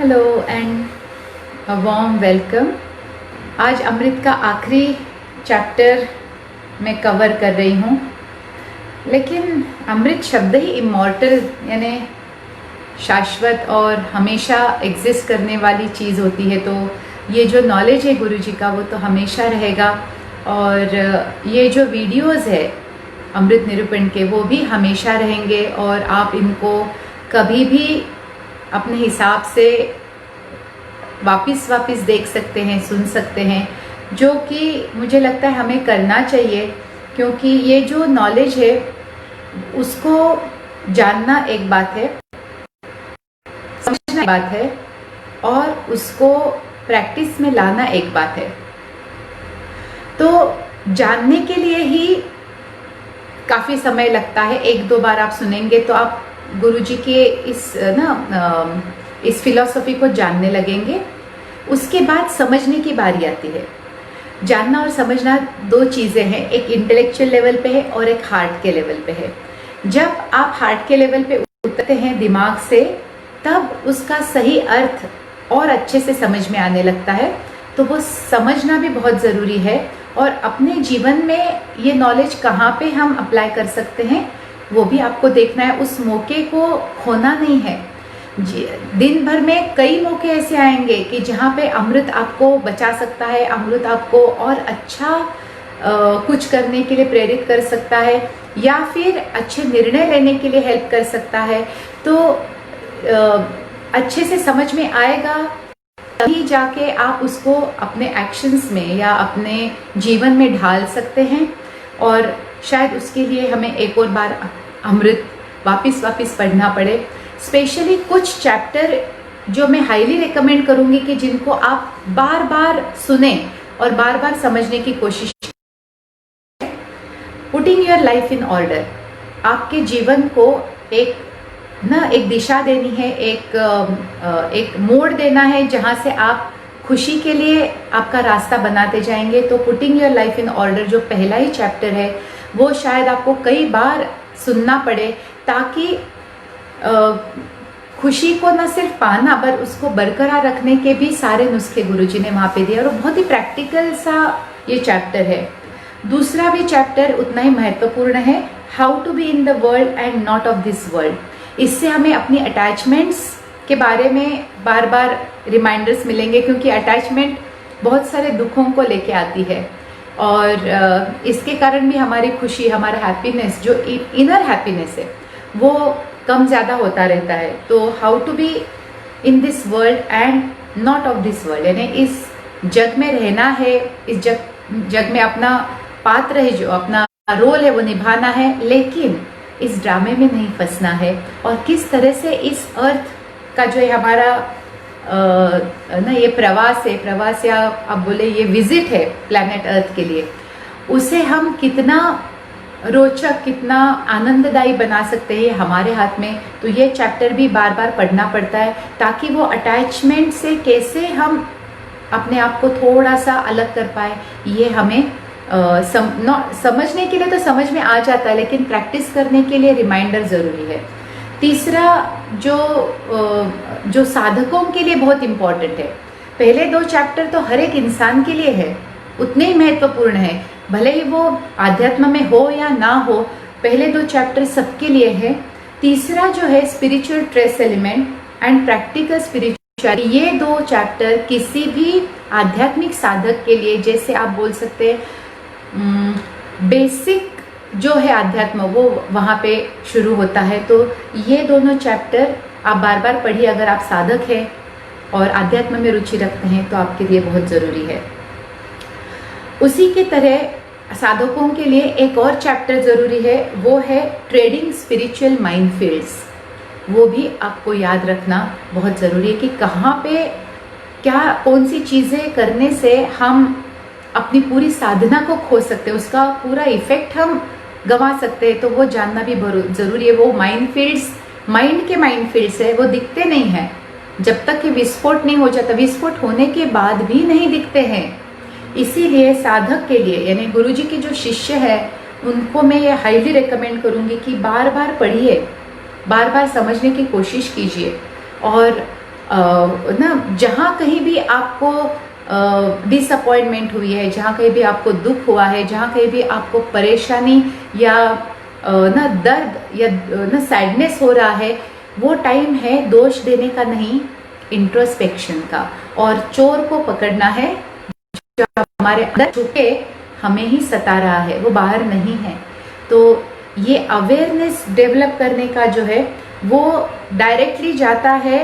Hello and a warm welcome. आज अमृत का आखिरी चैप्टर मैं कवर कर रही हूँ, लेकिन अमृत शब्द ही इमॉर्टल यानी शाश्वत और हमेशा एग्जिस्ट करने वाली चीज़ होती है। तो ये जो नॉलेज है गुरु जी का वो तो हमेशा रहेगा, और ये जो वीडियोज़ है अमृत निरूपण के वो भी हमेशा रहेंगे, और आप इनको कभी भी अपने हिसाब से वापस देख सकते हैं, सुन सकते हैं, जो कि मुझे लगता है हमें करना चाहिए, क्योंकि ये जो नॉलेज है उसको जानना एक बात है, समझना एक बात है, और उसको प्रैक्टिस में लाना एक बात है। तो जानने के लिए ही काफ़ी समय लगता है। एक दो बार आप सुनेंगे तो आप गुरुजी के इस फिलॉसफी को जानने लगेंगे। उसके बाद समझने की बारी आती है। जानना और समझना दो चीज़ें हैं, एक इंटेलेक्चुअल लेवल पे है और एक हार्ट के लेवल पे है। जब आप हार्ट के लेवल पे उतरते हैं दिमाग से, तब उसका सही अर्थ और अच्छे से समझ में आने लगता है। तो वो समझना भी बहुत ज़रूरी है, और अपने जीवन में ये नॉलेज कहाँ पे हम अप्लाई कर सकते हैं वो भी आपको देखना है। उस मौके को खोना नहीं है। दिन भर में कई मौके ऐसे आएंगे कि जहाँ पे अमृत आपको बचा सकता है, अमृत आपको और अच्छा कुछ करने के लिए प्रेरित कर सकता है, या फिर अच्छे निर्णय लेने के लिए हेल्प कर सकता है। तो अच्छे से समझ में आएगा तभी जाके आप उसको अपने एक्शंस में या अपने जीवन में ढाल सकते हैं, और शायद उसके लिए हमें एक और बार अमृत वापस पढ़ना पड़े। स्पेशली कुछ चैप्टर जो मैं हाईली रिकमेंड करूंगी कि जिनको आप बार बार सुने और बार बार समझने की कोशिश करें। Putting your life in order, आपके जीवन को एक दिशा देनी है, एक मोड़ देना है जहां से आप खुशी के लिए आपका रास्ता बनाते जाएंगे। तो putting your life in order जो पहला ही चैप्टर है वो शायद आपको कई बार सुनना पड़े, ताकि खुशी को न सिर्फ पाना पर उसको बरकरार रखने के भी सारे नुस्खे गुरुजी ने वहाँ पे दिए, और बहुत ही प्रैक्टिकल सा ये चैप्टर है। दूसरा भी चैप्टर उतना ही महत्वपूर्ण है, how to be in the world and not of this world. इससे हमें अपनी अटैचमेंट्स के बारे में बार बार रिमाइंडर्स मिलेंगे, क्योंकि अटैचमेंट बहुत सारे दुखों को लेके आती है, और इसके कारण भी हमारी खुशी, हमारा हैप्पीनेस, जो इनर हैप्पीनेस है वो कम ज़्यादा होता रहता है। तो how to be in this world and not of this world, यानी इस जग में रहना है, इस जग में अपना पात्र है, जो अपना रोल है वो निभाना है, लेकिन इस ड्रामे में नहीं फंसना है। और किस तरह से इस अर्थ का जो है हमारा ये प्रवास या आप बोले ये विजिट है प्लैनेट अर्थ के लिए, उसे हम कितना रोचक, कितना आनंददायी बना सकते हैं हमारे हाथ में। तो ये चैप्टर भी बार बार पढ़ना पड़ता है, ताकि वो अटैचमेंट से कैसे हम अपने आप को थोड़ा सा अलग कर पाए। ये हमें समझने के लिए तो समझ में आ जाता है, लेकिन प्रैक्टिस करने के लिए रिमाइंडर ज़रूरी है। तीसरा जो साधकों के लिए बहुत इम्पॉर्टेंट है, पहले दो चैप्टर तो हर एक इंसान के लिए है, उतने ही महत्वपूर्ण है, भले ही वो आध्यात्म में हो या ना हो, पहले दो चैप्टर सबके लिए है। तीसरा जो है spiritual trace element and practical spirituality, ये दो चैप्टर किसी भी आध्यात्मिक साधक के लिए, जैसे आप बोल सकते हैं बेसिक जो है अध्यात्म, वो वहाँ पे शुरू होता है। तो ये दोनों चैप्टर आप बार बार पढ़िए। अगर आप साधक हैं और आध्यात्म में रुचि रखते हैं तो आपके लिए बहुत ज़रूरी है। उसी के तरह साधकों के लिए एक और चैप्टर ज़रूरी है, वो है ट्रेडिंग स्पिरिचुअल माइनफील्ड्स। वो भी आपको याद रखना बहुत ज़रूरी है कि कहाँ पे क्या कौन सी चीज़ें करने से हम अपनी पूरी साधना को खो सकते हैं, उसका पूरा इफेक्ट हम गंवा सकते हैं। तो वो जानना भी ज़रूरी है। वो माइनफील्ड्स, माइंड के माइनफील्ड्स है, वो दिखते नहीं हैं जब तक कि विस्फोट नहीं हो जाता, विस्फोट होने के बाद भी नहीं दिखते हैं। इसीलिए साधक के लिए, यानी गुरुजी के जो शिष्य है, उनको मैं ये हाईली रिकमेंड करूँगी कि बार बार पढ़िए, बार बार समझने की कोशिश कीजिए, और ना जहाँ कहीं भी आपको डिसअपॉइंटमेंट हुई है, जहाँ कहीं भी आपको दुख हुआ है, जहाँ कहीं भी आपको परेशानी या ना दर्द या ना सैडनेस हो रहा है, वो टाइम है दोष देने का नहीं, इंट्रोस्पेक्शन का। और चोर को पकड़ना है जो हमारे अंदर छुपे हमें ही सता रहा है, वो बाहर नहीं है। तो ये अवेयरनेस डेवलप करने का जो है वो डायरेक्टली जाता है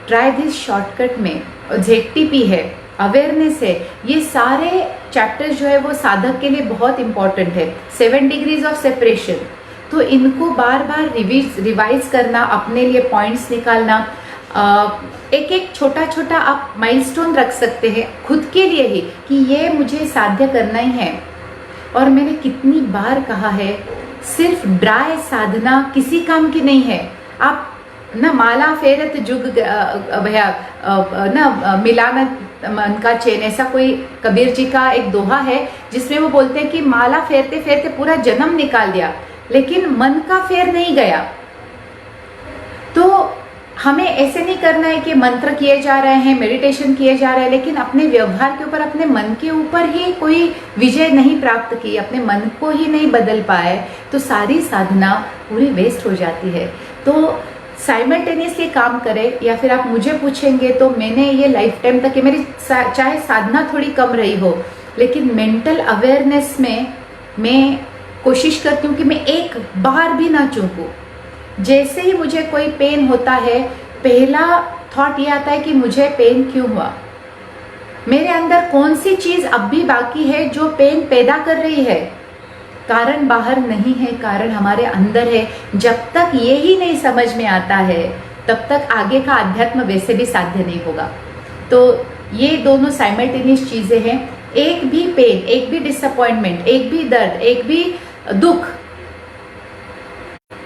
ट्राई दिस शॉर्टकट में। ZTP है, अवेयरनेस है, ये सारे चैप्टर्स जो है वो साधक के लिए बहुत इंपॉर्टेंट है। 7 डिग्रीज ऑफ सेपरेशन, तो इनको बार बार रिवाइज करना, अपने लिए पॉइंट्स निकालना, एक एक छोटा छोटा आप माइलस्टोन रख सकते हैं खुद के लिए ही कि ये मुझे साध्य करना ही है। और मैंने कितनी बार कहा है, सिर्फ ड्राई साधना किसी काम की नहीं है। आप ना माला फेरत जुग भैया ना मिलाना मन का चैन, ऐसा कोई कबीर जी का एक दोहा है जिसमें वो बोलते हैं कि माला फेरते फेरते पूरा जन्म निकाल दिया लेकिन मन का फेर नहीं गया। तो हमें ऐसे नहीं करना है कि मंत्र किए जा रहे हैं, मेडिटेशन किए जा रहे हैं, लेकिन अपने व्यवहार के ऊपर, अपने मन के ऊपर ही कोई विजय नहीं प्राप्त की, अपने मन को ही नहीं बदल पाए, तो सारी साधना पूरी वेस्ट हो जाती है। तो साइमल्टेनियसली काम करें। या फिर आप मुझे पूछेंगे तो मैंने ये लाइफ टाइम तक, मेरी चाहे साधना थोड़ी कम रही हो, लेकिन मेंटल अवेयरनेस में मैं कोशिश करती हूँ कि मैं एक बार भी ना चूकूं। जैसे ही मुझे कोई पेन होता है, पहला थॉट ये आता है कि मुझे पेन क्यों हुआ, मेरे अंदर कौन सी चीज अब भी बाकी है जो पेन पैदा कर रही है। कारण बाहर नहीं है, कारण हमारे अंदर है। जब तक ये ही नहीं समझ में आता है तब तक आगे का अध्यात्म वैसे भी साध्य नहीं होगा। तो ये दोनों साइमल्टेनियस चीजें हैं। एक भी पेन, एक भी डिसअपॉइंटमेंट, एक भी दर्द, एक भी दुख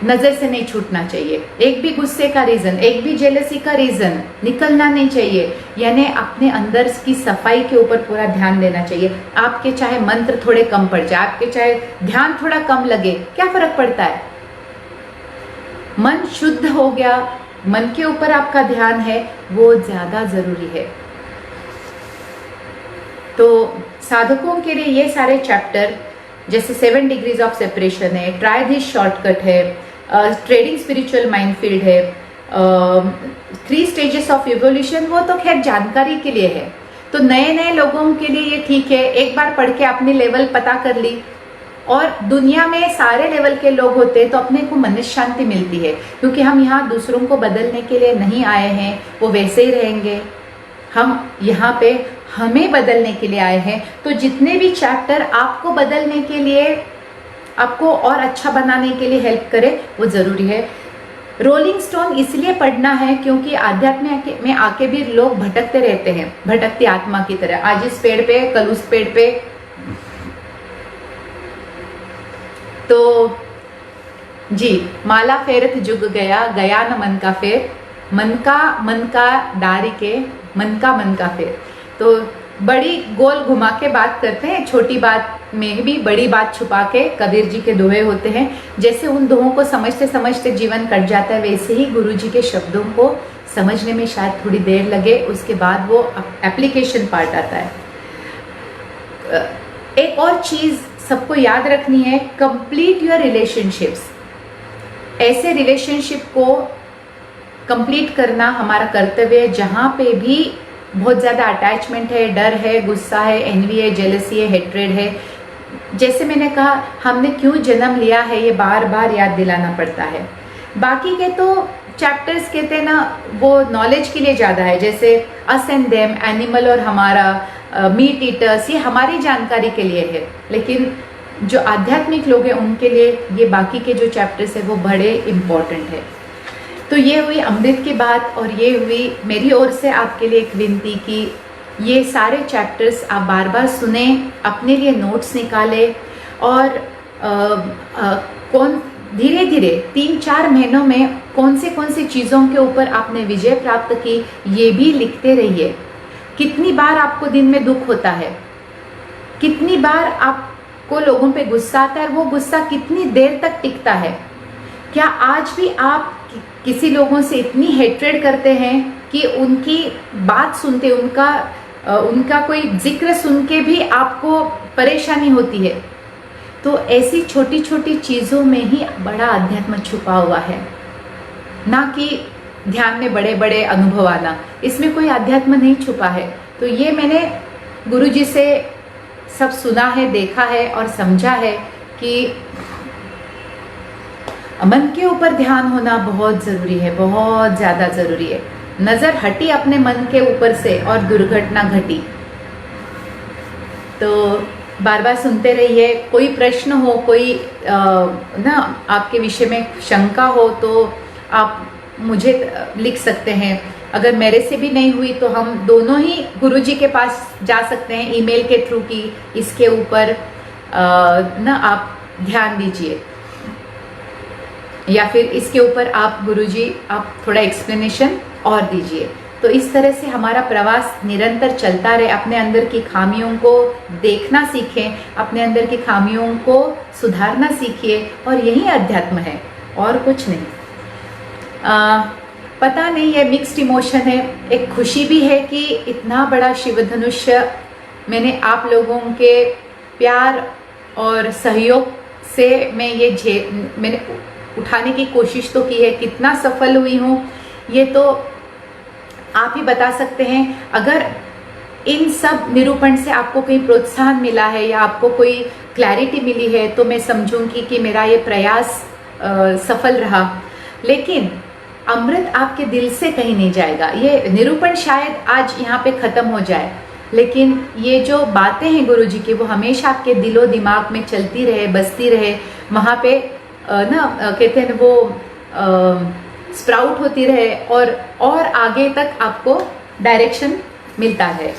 नजर से नहीं छूटना चाहिए। एक भी गुस्से का रीजन, एक भी जेलसी का रीजन निकलना नहीं चाहिए। यानी अपने अंदर की सफाई के ऊपर पूरा ध्यान देना चाहिए। आपके चाहे मंत्र थोड़े कम पड़ जाए, आपके चाहे ध्यान थोड़ा कम लगे, क्या फर्क पड़ता है? मन शुद्ध हो गया, मन के ऊपर आपका ध्यान है, वो ज्यादा जरूरी है। तो साधकों के लिए ये सारे चैप्टर, जैसे 7 डिग्रीज ऑफ सेपरेशन है, ट्राई दिस शॉर्टकट है, ट्रेडिंग स्पिरिचुअल माइंडफील्ड है, 3 स्टेजेस ऑफ इवोल्यूशन, वो तो खैर जानकारी के लिए है। तो नए नए लोगों के लिए ये ठीक है, एक बार पढ़ के अपनी लेवल पता कर ली। और दुनिया में सारे लेवल के लोग होते हैं तो अपने को मन शांति मिलती है, क्योंकि हम यहाँ दूसरों को बदलने के लिए नहीं आए हैं, वो वैसे ही रहेंगे। हम यहाँ पे हमें बदलने के लिए आए हैं। तो जितने भी चैप्टर आपको बदलने के लिए, आपको और अच्छा बनाने के लिए हेल्प करे, वो जरूरी है। रोलिंग स्टोन इसलिए पढ़ना है क्योंकि आध्यात्म में आके भी लोग भटकते रहते हैं, भटकती आत्मा की तरह, आज इस पेड़ पे कल उस पेड़ पे। तो जी, माला फेरत जुग गया, गया न मन का फेर, मन का डारी के, मन का फेर। तो बड़ी गोल घुमा के बात करते हैं, छोटी बात में भी बड़ी बात छुपा के कबीर जी के दोहे होते हैं। जैसे उन दोहों को समझते समझते जीवन कट जाता है, वैसे ही गुरु जी के शब्दों को समझने में शायद थोड़ी देर लगे, उसके बाद वो एप्लीकेशन पार्ट आता है। एक और चीज सबको याद रखनी है, कंप्लीट योर रिलेशनशिप्स। ऐसे रिलेशनशिप को कंप्लीट करना हमारा कर्तव्य है जहाँ पे भी बहुत ज़्यादा अटैचमेंट है, डर है, गुस्सा है, एनवी है, जेलसी है, हेट्रेड है। जैसे मैंने कहा, हमने क्यों जन्म लिया है ये बार बार याद दिलाना पड़ता है। बाकी के तो चैप्टर्स कहते हैं ना, वो नॉलेज के लिए ज़्यादा है, जैसे अस एंड देम, एनिमल और हमारा, मीट ईटर्स, ये हमारी जानकारी के लिए है। लेकिन जो आध्यात्मिक लोग हैं उनके लिए ये बाकी के जो चैप्टर्स है वो बड़े इम्पॉर्टेंट है। तो ये हुई अमृत की बात, और ये हुई मेरी ओर से आपके लिए एक विनती की ये सारे चैप्टर्स आप बार बार सुने, अपने लिए नोट्स निकालें, और कौन धीरे धीरे 3-4 महीनों में कौन सी चीज़ों के ऊपर आपने विजय प्राप्त की, ये भी लिखते रहिए। कितनी बार आपको दिन में दुख होता है, कितनी बार आपको लोगों पे गुस्सा आता है, वो गुस्सा कितनी देर तक टिकता है। क्या आज भी आप किसी लोगों से इतनी हेट्रेड करते हैं कि उनकी बात सुनते, उनका कोई जिक्र सुन के भी आपको परेशानी होती है। तो ऐसी छोटी छोटी चीज़ों में ही बड़ा अध्यात्म छुपा हुआ है, ना कि ध्यान में बड़े बड़े अनुभव आना, इसमें कोई अध्यात्म नहीं छुपा है। तो ये मैंने गुरुजी से सब सुना है, देखा है और समझा है कि मन के ऊपर ध्यान होना बहुत ज़रूरी है, बहुत ज़्यादा ज़रूरी है। नज़र हटी अपने मन के ऊपर से और दुर्घटना घटी। तो बार बार सुनते रहिए। कोई प्रश्न हो, कोई ना आपके विषय में शंका हो तो आप मुझे लिख सकते हैं। अगर मेरे से भी नहीं हुई तो हम दोनों ही गुरुजी के पास जा सकते हैं ईमेल के थ्रू कि इसके ऊपर ना आप ध्यान दीजिए, या फिर इसके ऊपर आप गुरुजी आप थोड़ा एक्सप्लेनेशन और दीजिए। तो इस तरह से हमारा प्रवास निरंतर चलता रहे। अपने अंदर की खामियों को देखना सीखें, अपने अंदर की खामियों को सुधारना सीखिए, और यही अध्यात्म है और कुछ नहीं। पता नहीं, ये मिक्स्ड इमोशन है। एक खुशी भी है कि इतना बड़ा शिव धनुष्य मैंने आप लोगों के प्यार और सहयोग से मैंने उठाने की कोशिश तो की है। कितना सफल हुई हूँ ये तो आप ही बता सकते हैं। अगर इन सब निरूपण से आपको कोई प्रोत्साहन मिला है या आपको कोई क्लैरिटी मिली है तो मैं समझूंगी कि मेरा ये प्रयास सफल रहा। लेकिन अमृत आपके दिल से कहीं नहीं जाएगा। ये निरूपण शायद आज यहाँ पे ख़त्म हो जाए, लेकिन ये जो बातें हैं गुरुजी की वो हमेशा आपके दिलो दिमाग में चलती रहे, बसती रहे। वहाँ पे कहते हैं वो स्प्राउट होती रहे और आगे तक आपको डायरेक्शन मिलता है।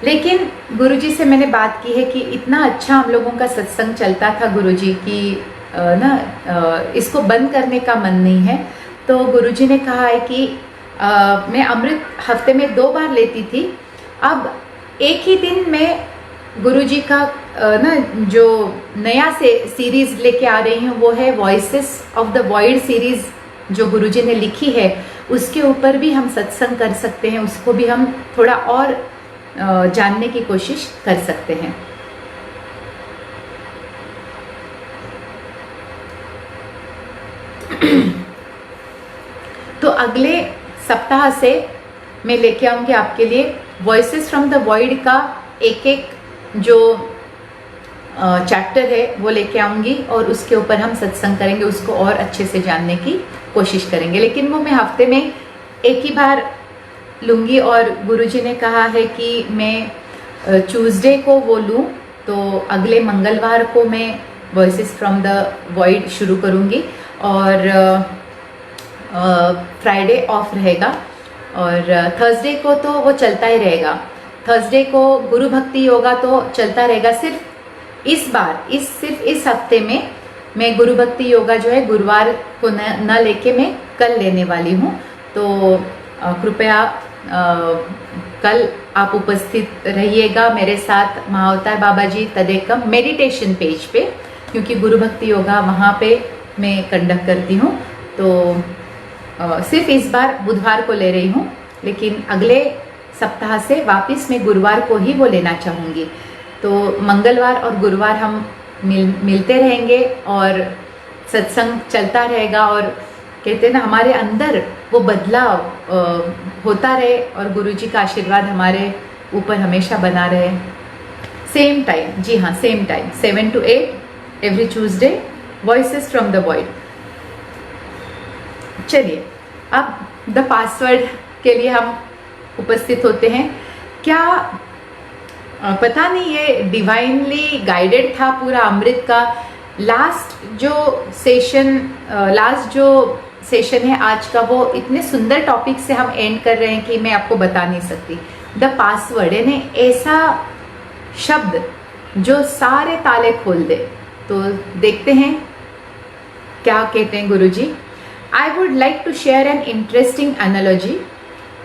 लेकिन गुरुजी से मैंने बात की है कि इतना अच्छा हम लोगों का सत्संग चलता था गुरुजी की इसको बंद करने का मन नहीं है। तो गुरुजी ने कहा है कि मैं अमृत हफ्ते में 2 बार लेती थी, अब एक ही दिन में गुरुजी का जो नया से सीरीज़ लेके आ रही हूँ वो है voices of the void series जो गुरुजी ने लिखी है। उसके ऊपर भी हम सत्संग कर सकते हैं, उसको भी हम थोड़ा और जानने की कोशिश कर सकते हैं। तो अगले सप्ताह से मैं लेके आऊँगी आपके लिए वॉइसेस फ्रॉम द वॉइड का एक जो चैप्टर है वो लेके आऊँगी और उसके ऊपर हम सत्संग करेंगे, उसको और अच्छे से जानने की कोशिश करेंगे। लेकिन वो मैं हफ्ते में एक ही बार लूँगी और गुरुजी ने कहा है कि मैं ट्यूसडे को वो लूँ, तो अगले मंगलवार को मैं वॉइसेस फ्रॉम द वॉइड शुरू करूँगी और फ्राइडे ऑफ रहेगा और थर्सडे को तो वो चलता ही रहेगा। थर्सडे को गुरु भक्ति योगा तो चलता रहेगा। सिर्फ इस हफ्ते में मैं गुरु भक्ति योगा जो है गुरुवार को न लेके मैं कल लेने वाली हूँ। तो कृपया कल आप उपस्थित रहिएगा मेरे साथ महाअवतार बाबा जी तदेकम मेडिटेशन पेज पे, क्योंकि गुरु भक्ति योगा वहाँ पे मैं कंडक्ट करती हूँ। तो सिर्फ इस बार बुधवार को ले रही हूँ, लेकिन अगले सप्ताह से वापस मैं गुरुवार को ही वो लेना चाहूँगी। तो मंगलवार और गुरुवार हम मिलते रहेंगे और सत्संग चलता रहेगा और कहते हैं ना हमारे अंदर वो बदलाव होता रहे और गुरुजी का आशीर्वाद हमारे ऊपर हमेशा बना रहे। सेम टाइम, जी हाँ same time 7 to 8 every Tuesday voices from the void. चलिए अब द पासवर्ड के लिए हम उपस्थित होते हैं। क्या पता नहीं ये डिवाइनली गाइडेड था पूरा अमृत का लास्ट जो सेशन है आज का, वो इतने सुंदर टॉपिक से हम एंड कर रहे हैं कि मैं आपको बता नहीं सकती। द पासवर्ड यानी ऐसा शब्द जो सारे ताले खोल दे। तो देखते हैं क्या कहते हैं गुरुजी। I would like to share an interesting analogy.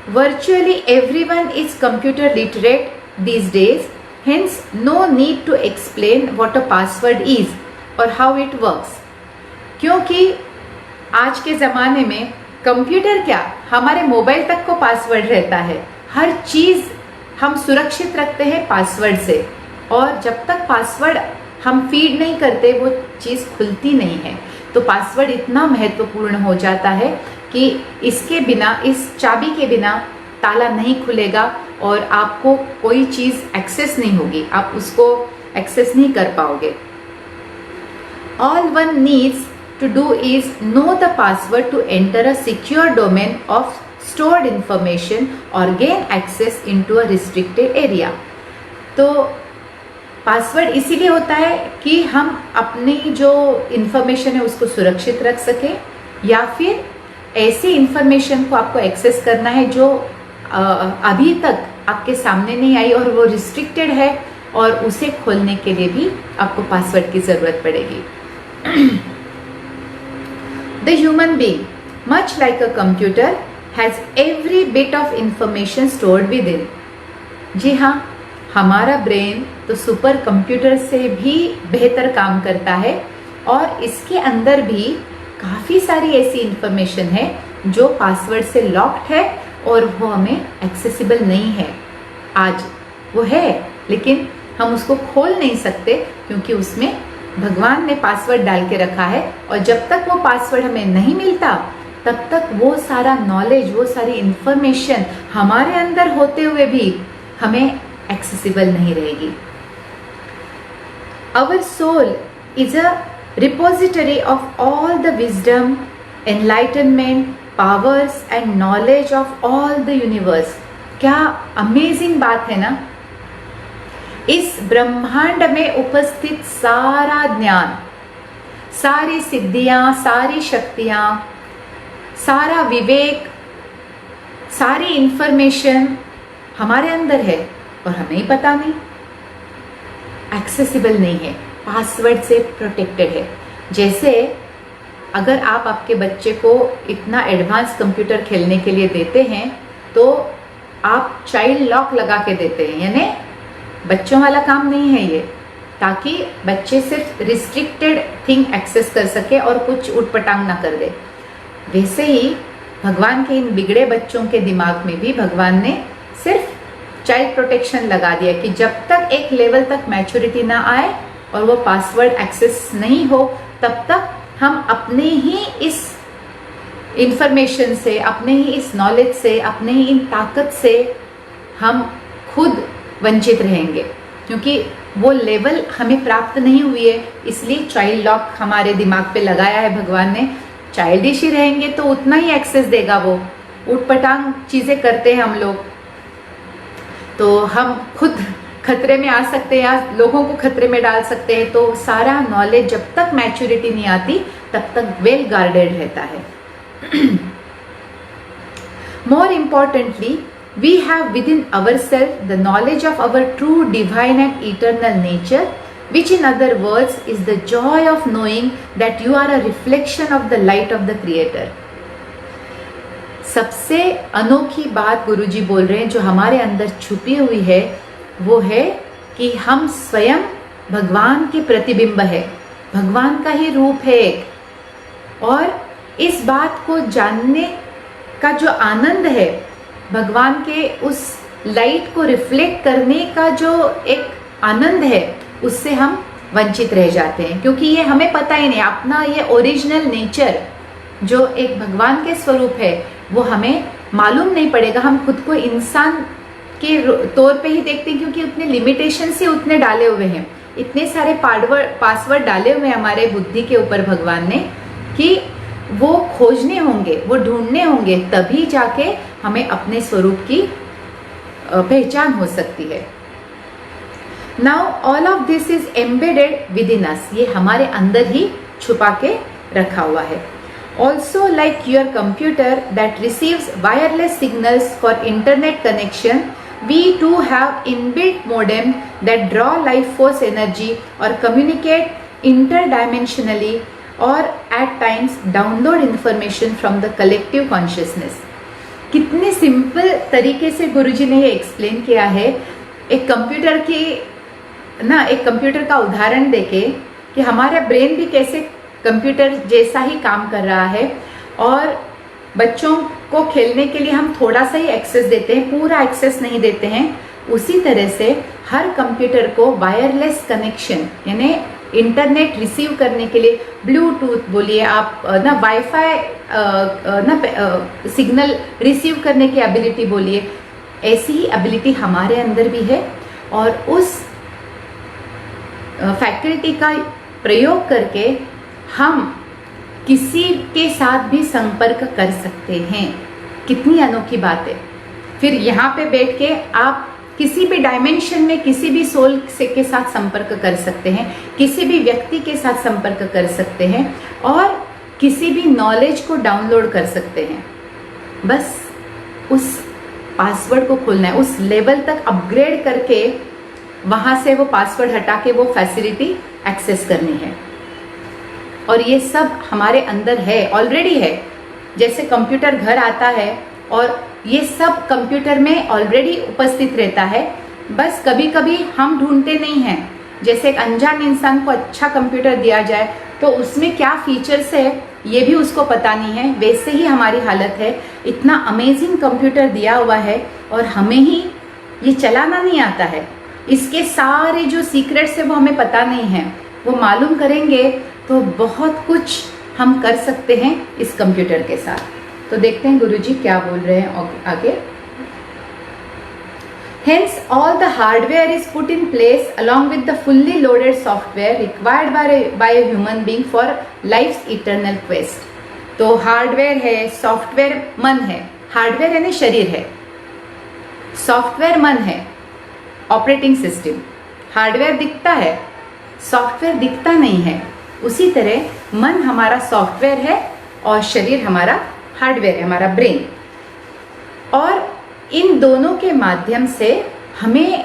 Virtually everyone is computer literate these days, hence no need to explain what a password is or how it works. क्योंकि आज के ज़माने में कंप्यूटर क्या, हमारे मोबाइल तक को पासवर्ड रहता है। हर चीज़ हम सुरक्षित रखते हैं पासवर्ड से, और जब तक पासवर्ड हम फीड नहीं करते वो चीज़ खुलती नहीं है। तो पासवर्ड इतना महत्वपूर्ण हो जाता है कि इसके बिना, इस चाबी के बिना ताला नहीं खुलेगा और आपको कोई चीज़ एक्सेस नहीं होगी, आप उसको एक्सेस नहीं कर पाओगे। All one needs to do is know the password to enter a secure domain of stored information or gain access into a restricted area। तो पासवर्ड इसीलिए होता है कि हम अपनी जो इंफॉर्मेशन है उसको सुरक्षित रख सकें, या फिर ऐसी इंफॉर्मेशन को आपको एक्सेस करना है जो अभी तक आपके सामने नहीं आई और वो रिस्ट्रिक्टेड है, और उसे खोलने के लिए भी आपको पासवर्ड की ज़रूरत पड़ेगी। The human being, much like a computer, has every bit of information stored within। जी हाँ, हमारा ब्रेन तो सुपर कंप्यूटर से भी बेहतर काम करता है, और इसके अंदर भी काफ़ी सारी ऐसी इंफॉर्मेशन है जो पासवर्ड से लॉक्ड है और वो हमें एक्सेसिबल नहीं है। आज वो है लेकिन हम उसको खोल नहीं सकते क्योंकि उसमें भगवान ने पासवर्ड डाल के रखा है, और जब तक वो पासवर्ड हमें नहीं मिलता तब तक वो सारा नॉलेज, वो सारी इंफॉर्मेशन हमारे अंदर होते हुए भी हमें एक्सेसिबल नहीं रहेगी। Our soul is a repository of all the wisdom, enlightenment, powers and knowledge of all the universe। क्या अमेजिंग बात है ना। इस ब्रह्मांड में उपस्थित सारा ज्ञान, सारी सिद्धियां, सारी शक्तियां, सारा विवेक, सारी इंफॉर्मेशन हमारे अंदर है और हमें ही पता नहीं, एक्सेसिबल नहीं है, पासवर्ड से प्रोटेक्टेड है। जैसे अगर आप आपके बच्चे को इतना एडवांस कंप्यूटर खेलने के लिए देते हैं तो आप चाइल्ड लॉक लगा के देते हैं, यानी बच्चों वाला काम नहीं है ये, ताकि बच्चे सिर्फ रिस्ट्रिक्टेड थिंग एक्सेस कर सके और कुछ उटपटांग ना कर दे। वैसे ही भगवान के इन बिगड़े बच्चों के दिमाग में भी भगवान ने सिर्फ चाइल्ड प्रोटेक्शन लगा दिया कि जब तक एक लेवल तक मैच्योरिटी ना आए और वो पासवर्ड एक्सेस नहीं हो तब तक हम अपने ही इस इंफॉर्मेशन से, अपने ही इस नॉलेज से, अपने ही इन ताकत से हम खुद वंचित रहेंगे, क्योंकि वो लेवल हमें प्राप्त नहीं हुई है। इसलिए चाइल्ड लॉक हमारे दिमाग पे लगाया है भगवान ने। चाइल्डिश ही रहेंगे तो उतना ही एक्सेस देगा वो, उटपटांग चीज़ें करते हैं हम लोग तो हम खुद खतरे में आ सकते हैं या लोगों को खतरे में डाल सकते हैं। तो सारा नॉलेज जब तक मैच्योरिटी नहीं आती तब तक वेल गार्डेड रहता है। More importantly, we have within ourselves the knowledge of our true divine and eternal nature, which in other words is the joy of knowing that you are a reflection of the light of the Creator। सबसे अनोखी बात गुरुजी बोल रहे हैं जो हमारे अंदर छुपी हुई है वो है कि हम स्वयं भगवान के प्रतिबिंब है, भगवान का ही रूप है एक। और इस बात को जानने का जो आनंद है, भगवान के उस लाइट को रिफ्लेक्ट करने का जो एक आनंद है, उससे हम वंचित रह जाते हैं, क्योंकि ये हमें पता ही नहीं। अपना ये ओरिजिनल नेचर जो एक भगवान के स्वरूप है वो हमें मालूम नहीं पड़ेगा। हम खुद को इंसान के तौर पे ही देखते हैं, क्योंकि उतने लिमिटेशन से उतने डाले हुए हैं, इतने सारे पासवर्ड डाले हुए हैं हमारे बुद्धि के ऊपर भगवान ने कि वो खोजने होंगे, वो ढूंढने होंगे, तभी जाके हमें अपने स्वरूप की पहचान हो सकती है। Now all of this is embedded within us, ये हमारे अंदर ही छुपा के रखा हुआ है। Also like your computer that receives wireless signals for internet connection, we too have inbuilt modem that draw life force energy और कम्युनिकेट इंटरडायमेंशनली और at times download information from the collective consciousness. कितने simple तरीके से गुरुजी ने ये explain किया है। एक कंप्यूटर का उदाहरण देके कि हमारा ब्रेन भी कैसे कंप्यूटर जैसा ही काम कर रहा है। और बच्चों को खेलने के लिए हम थोड़ा सा ही एक्सेस देते हैं, पूरा एक्सेस नहीं देते हैं। उसी तरह से हर कंप्यूटर को वायरलेस कनेक्शन यानी इंटरनेट रिसीव करने के लिए, ब्लूटूथ बोलिए आप ना, वाईफाई ना, सिग्नल रिसीव करने की एबिलिटी बोलिए, ऐसी ही एबिलिटी हमारे अंदर भी है। और उस फैकल्टी का प्रयोग करके हम किसी के साथ भी संपर्क कर सकते हैं। कितनी अनोखी बात है। फिर यहाँ पे बैठ के आप किसी भी डायमेंशन में किसी भी सोल से के साथ संपर्क कर सकते हैं, किसी भी व्यक्ति के साथ संपर्क कर सकते हैं और किसी भी नॉलेज को डाउनलोड कर सकते हैं। बस उस पासवर्ड को खोलना है, उस लेवल तक अपग्रेड करके वहाँ से वो पासवर्ड हटा के वो फैसिलिटी एक्सेस करनी है। और ये सब हमारे अंदर है, ऑलरेडी है। जैसे कंप्यूटर घर आता है और ये सब कंप्यूटर में ऑलरेडी उपस्थित रहता है, बस कभी कभी हम ढूंढते नहीं हैं। जैसे एक अनजान इंसान को अच्छा कंप्यूटर दिया जाए तो उसमें क्या फीचर्स है ये भी उसको पता नहीं है, वैसे ही हमारी हालत है। इतना अमेजिंग कंप्यूटर दिया हुआ है और हमें ही ये चलाना नहीं आता है। इसके सारे जो सीक्रेट्स है वो हमें पता नहीं है। वो मालूम करेंगे तो बहुत कुछ हम कर सकते हैं इस कंप्यूटर के साथ। तो देखते हैं गुरुजी क्या बोल रहे हैं आगे। Hence, all the hardware is put in place along with the fully loaded software required by a human being for life's eternal quest. तो हार्डवेयर है, सॉफ्टवेयर मन है। हार्डवेयर यानी शरीर है, सॉफ्टवेयर मन है, ऑपरेटिंग सिस्टम। हार्डवेयर दिखता है, सॉफ्टवेयर दिखता नहीं है। उसी तरह मन हमारा सॉफ्टवेयर है और शरीर हमारा हार्डवेयर है, हमारा ब्रेन। और इन दोनों के माध्यम से हमें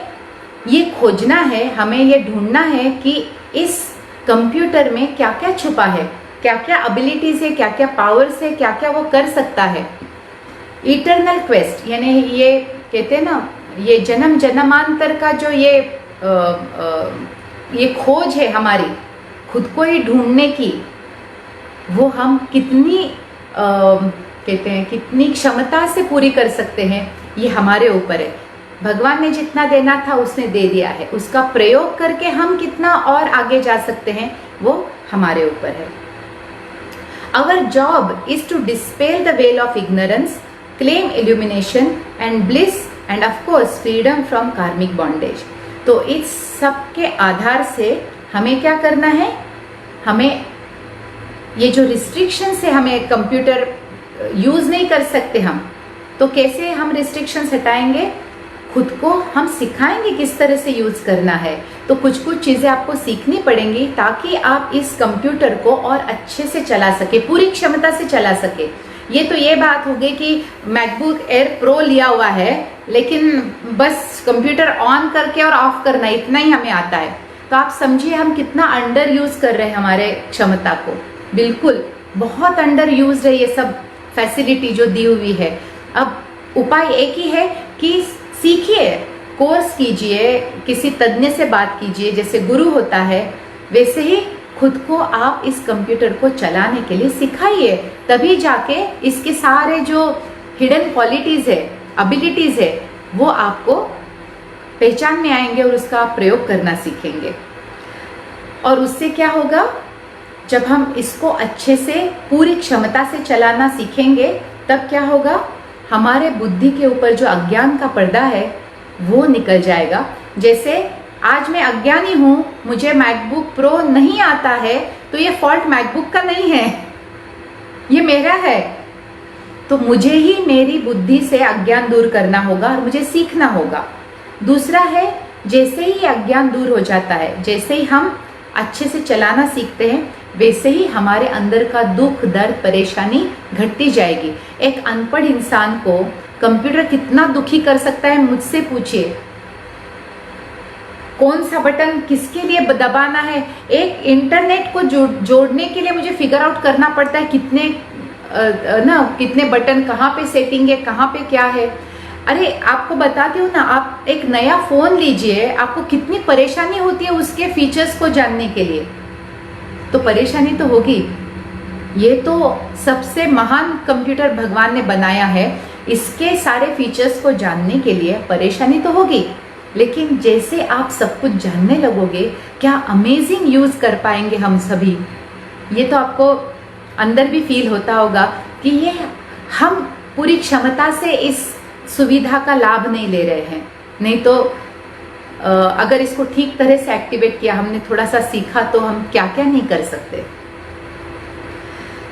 ये खोजना है, हमें ये ढूंढना है कि इस कंप्यूटर में क्या क्या छुपा है, क्या क्या एबिलिटीज है, क्या क्या पावर्स है, क्या क्या वो कर सकता है। इटर्नल क्वेस्ट यानी ये कहते हैं ना, ये जन्म जन्मांतर का जो ये खोज है हमारी खुद को ही ढूंढने की, वो हम कितनी कहते हैं कितनी क्षमता से पूरी कर सकते हैं, ये हमारे ऊपर है। भगवान ने जितना देना था उसने दे दिया है, उसका प्रयोग करके हम कितना और आगे जा सकते हैं वो हमारे ऊपर है। Our job is to dispel the veil of ignorance, claim illumination and bliss and of course freedom from karmic bondage। तो इस सब के आधार से हमें क्या करना है, हमें ये जो रिस्ट्रिक्शंस है, हमें कंप्यूटर यूज नहीं कर सकते हम, तो कैसे हम रिस्ट्रिक्शंस हटाएंगे, खुद को हम सिखाएंगे किस तरह से यूज करना है। तो कुछ कुछ चीजें आपको सीखनी पड़ेंगी ताकि आप इस कंप्यूटर को और अच्छे से चला सके, पूरी क्षमता से चला सके। ये तो ये बात हो गई कि मैकबुक एयर प्रो लिया हुआ है, लेकिन बस कंप्यूटर ऑन करके और ऑफ करना इतना ही हमें आता है। तो आप समझिए हम कितना अंडर यूज कर रहे हैं हमारे क्षमता को। बिल्कुल बहुत अंडर यूज है ये सब फैसिलिटी जो दी हुई है। अब उपाय एक ही है कि सीखिए, कोर्स कीजिए, किसी तज्ञ से बात कीजिए, जैसे गुरु होता है वैसे ही खुद को आप इस कंप्यूटर को चलाने के लिए सिखाइए। तभी जाके इसके सारे जो हिडन क्वालिटीज है, एबिलिटीज है, वो आपको पहचान में आएंगे और उसका प्रयोग करना सीखेंगे। और उससे क्या होगा, जब हम इसको अच्छे से पूरी क्षमता से चलाना सीखेंगे तब क्या होगा, हमारे बुद्धि के ऊपर जो अज्ञान का पर्दा है वो निकल जाएगा। जैसे आज मैं अज्ञानी हूँ, मुझे मैकबुक प्रो नहीं आता है, तो ये फॉल्ट मैकबुक का नहीं है, ये मेरा है। तो मुझे ही मेरी बुद्धि से अज्ञान दूर करना होगा और मुझे सीखना होगा। दूसरा है, जैसे ही अज्ञान दूर हो जाता है, जैसे ही हम अच्छे से चलाना सीखते हैं, वैसे ही हमारे अंदर का दुख, दर्द, परेशानी घटती जाएगी। एक अनपढ़ इंसान को कंप्यूटर कितना दुखी कर सकता है, मुझसे पूछिए। कौन सा बटन किसके लिए दबाना है, एक इंटरनेट को जोड़ने के लिए मुझे फिगर आउट करना पड़ता है कितने बटन कहाँ पे सेटिंग है, कहाँ पे क्या है। अरे आपको बताती हूँ ना, आप एक नया फोन लीजिए, आपको कितनी परेशानी होती है उसके फीचर्स को जानने के लिए। तो परेशानी तो होगी। ये तो सबसे महान कंप्यूटर भगवान ने बनाया है, इसके सारे फीचर्स को जानने के लिए परेशानी तो होगी, लेकिन जैसे आप सब कुछ जानने लगोगे, क्या अमेजिंग यूज कर पाएंगे हम सभी। ये तो आपको अंदर भी फील होता होगा कि ये हम पूरी क्षमता से इस सुविधा का लाभ नहीं ले रहे हैं। नहीं तो अगर इसको ठीक तरह से एक्टिवेट किया, हमने थोड़ा सा सीखा, तो हम क्या क्या नहीं कर सकते।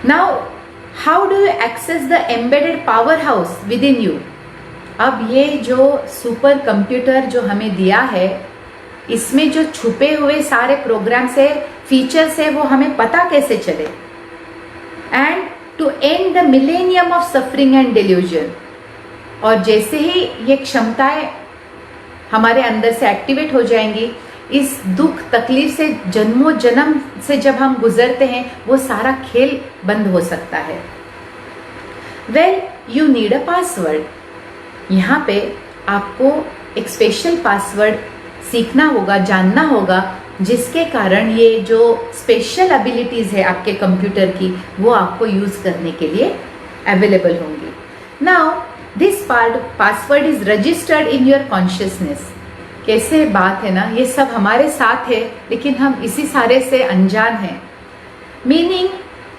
Now how do you access the embedded powerhouse within you. अब ये जो सुपर कंप्यूटर जो हमें दिया है, इसमें जो छुपे हुए सारे प्रोग्राम्स है, फीचर्स है, वो हमें पता कैसे चले। And to end the millennium of suffering and delusion. और जैसे ही ये क्षमताएं हमारे अंदर से एक्टिवेट हो जाएंगी, इस दुख तकलीफ से जन्मों जन्म से जब हम गुजरते हैं, वो सारा खेल बंद हो सकता है। Well, you need a password. यहाँ पे आपको एक स्पेशल पासवर्ड सीखना होगा, जानना होगा, जिसके कारण ये जो स्पेशल एबिलिटीज है आपके कंप्यूटर की, वो आपको यूज करने के लिए अवेलेबल होंगी। Now this password is registered in your consciousness. कैसे बात है ना, ये सब हमारे साथ है, लेकिन हम इसी सारे से अनजान हैं। Meaning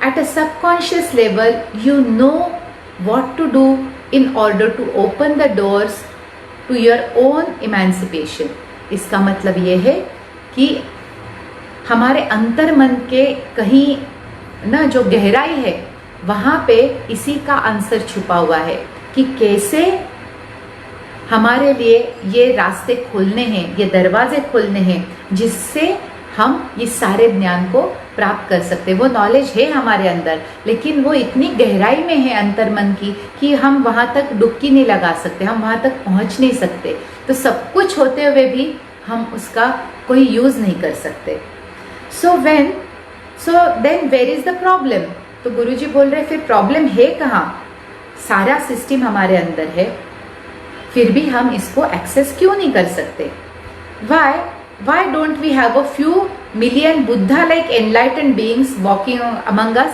at a subconscious level you know what to do in order to open the doors to your own emancipation। इसका मतलब ये है कि हमारे अंतर मन के कहीं ना जो गहराई है, वहाँ पे इसी का आंसर छुपा हुआ है कि कैसे हमारे लिए ये रास्ते खोलने हैं, ये दरवाजे खोलने हैं, जिससे हम इस सारे ज्ञान को प्राप्त कर सकते। वो नॉलेज है हमारे अंदर, लेकिन वो इतनी गहराई में है अंतर मन की कि हम वहाँ तक डुबकी नहीं लगा सकते, हम वहाँ तक पहुँच नहीं सकते। तो सब कुछ होते हुए भी हम उसका कोई यूज़ नहीं कर सकते। So then where is the problem. तो गुरुजी बोल रहे फिर प्रॉब्लम है कहाँ। सारा सिस्टम हमारे अंदर है, फिर भी हम इसको एक्सेस क्यों नहीं कर सकते। Why don't we have a few million Buddha-like enlightened beings walking among us?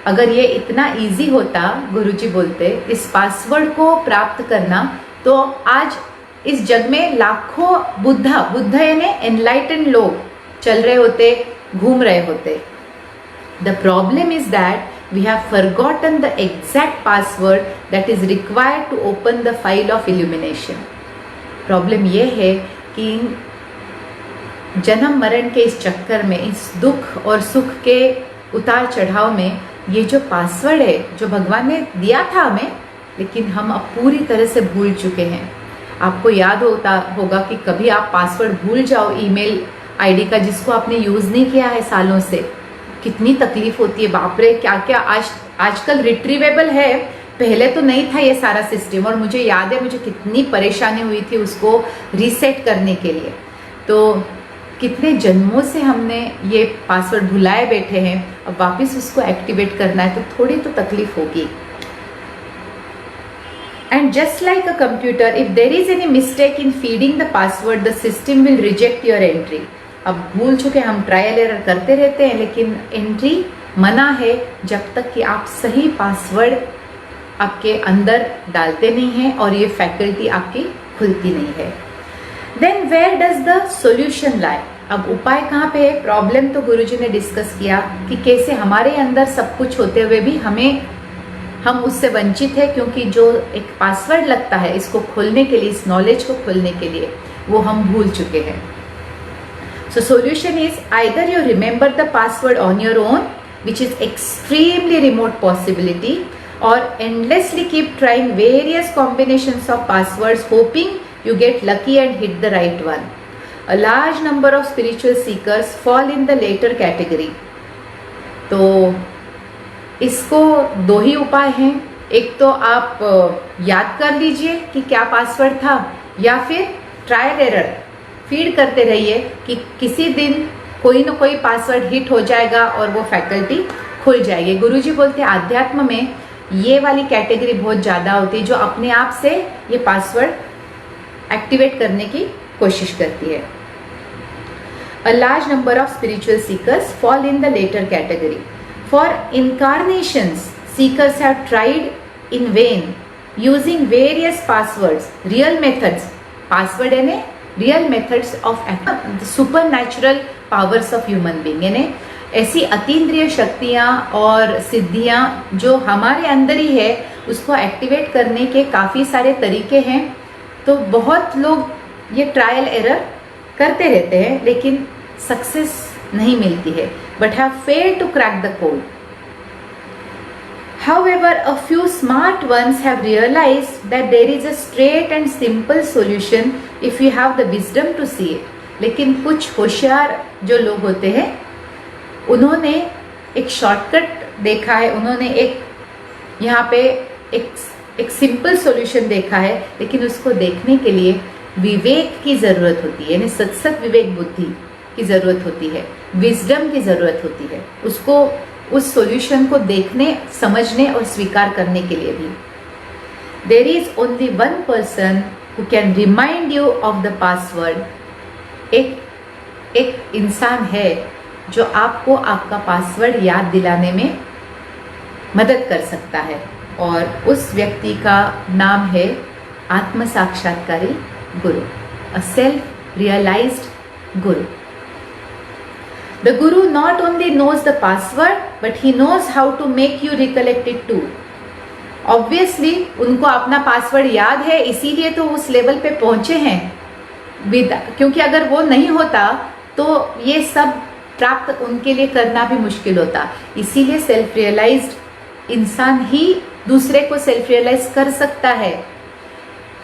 अगर ये इतना इजी होता, गुरुजी बोलते, इस पासवर्ड को प्राप्त करना, तो आज इस जग में लाखों बुद्ध यानी एनलाइटेंड लोग चल रहे होते, घूम रहे होते। The problem is that we have forgotten the exact password that is required to open the file of illumination। Problem ये है कि जन्म मरण के इस चक्कर में, इस दुख और सुख के उतार चढ़ाव में, ये जो पासवर्ड है जो भगवान ने दिया था हमें, लेकिन हम अब पूरी तरह से भूल चुके हैं। आपको याद होगा कि कभी आप पासवर्ड भूल जाओ ईमेल आईडी का, जिसको आपने यूज़ नहीं किया है सालों से, कितनी तकलीफ होती है। बाप रे, क्या क्या आजकल रिट्रीवेबल है, पहले तो नहीं था ये सारा सिस्टम। और मुझे याद है मुझे कितनी परेशानी हुई थी उसको रीसेट करने के लिए। तो कितने जन्मों से हमने ये पासवर्ड भुलाए बैठे हैं, अब वापस उसको एक्टिवेट करना है, तो थोड़ी तो तकलीफ होगी। And just like a computer, if there is any mistake in feeding the password, the system will reject your entry. अब भूल चुके, हम ट्रायल एरर करते रहते हैं, लेकिन एंट्री मना है जब तक कि आप सही पासवर्ड आपके अंदर डालते नहीं हैं और ये फैकल्टी आपकी खुलती नहीं है। Then where does the solution lie. अब उपाय कहाँ पे है। प्रॉब्लम तो गुरुजी ने डिस्कस किया कि कैसे हमारे अंदर सब कुछ होते हुए भी हम उससे वंचित है, क्योंकि जो एक पासवर्ड लगता है इसको खोलने के लिए, इस नॉलेज को खोलने के लिए, वो हम भूल चुके हैं। So solution is either you remember the password on your own, which is extremely remote possibility, और endlessly keep trying various combinations of passwords hoping you get lucky and hit the right one। A large number of spiritual seekers fall in the later category। तो इसको दो ही उपाय हैं, एक तो आप याद कर लीजिए कि क्या पासवर्ड था, या फिर ट्रायल एरर फीड करते रहिए कि किसी दिन कोई ना कोई पासवर्ड हिट हो जाएगा और वो फैकल्टी खुल जाएगी। गुरुजी बोलते हैं आध्यात्म में ये वाली कैटेगरी बहुत ज़्यादा होती है, जो अपने आप से ये पासवर्ड एक्टिवेट करने की कोशिश करती है। A large number of spiritual seekers fall in the later category. For incarnations, seekers have tried in vain using various passwords, real methods, password यानी real methods of supernatural powers of human being, यानी ऐसी अतीन्द्रिय शक्तियाँ और सिद्धियाँ जो हमारे अंदर ही है उसको एक्टिवेट करने के काफ़ी सारे तरीके हैं। तो बहुत लोग ये ट्रायल एरर करते रहते हैं लेकिन सक्सेस नहीं मिलती है, but have failed to crack the code. However, a few smart ones have realized that there is a straight and simple solution if you have the wisdom to see it. लेकिन कुछ होशियार जो लोग होते हैं उन्होंने एक शॉर्टकट देखा है, उन्होंने एक यहाँ पे एक सिंपल सॉल्यूशन देखा है, लेकिन उसको देखने के लिए विवेक की ज़रूरत होती है, यानी सत्सत विवेक बुद्धि की ज़रूरत होती है, विजडम की ज़रूरत होती है उसको उस सॉल्यूशन को देखने, समझने और स्वीकार करने के लिए भी। There is only one person who can remind you of the password. एक इंसान है जो आपको आपका पासवर्ड याद दिलाने में मदद कर सकता है और उस व्यक्ति का नाम है आत्म साक्षात्कारी गुरु, a self realised Guru. The Guru not only knows the password but he knows how to make you recollect it too. Obviously उनको अपना पासवर्ड याद है इसीलिए तो उस लेवल पे पहुंचे हैं, क्योंकि अगर वो नहीं होता तो ये सब प्राप्त उनके लिए करना भी मुश्किल होता। इसीलिए सेल्फ रियलाइज्ड इंसान ही दूसरे को सेल्फ रियलाइज कर सकता है।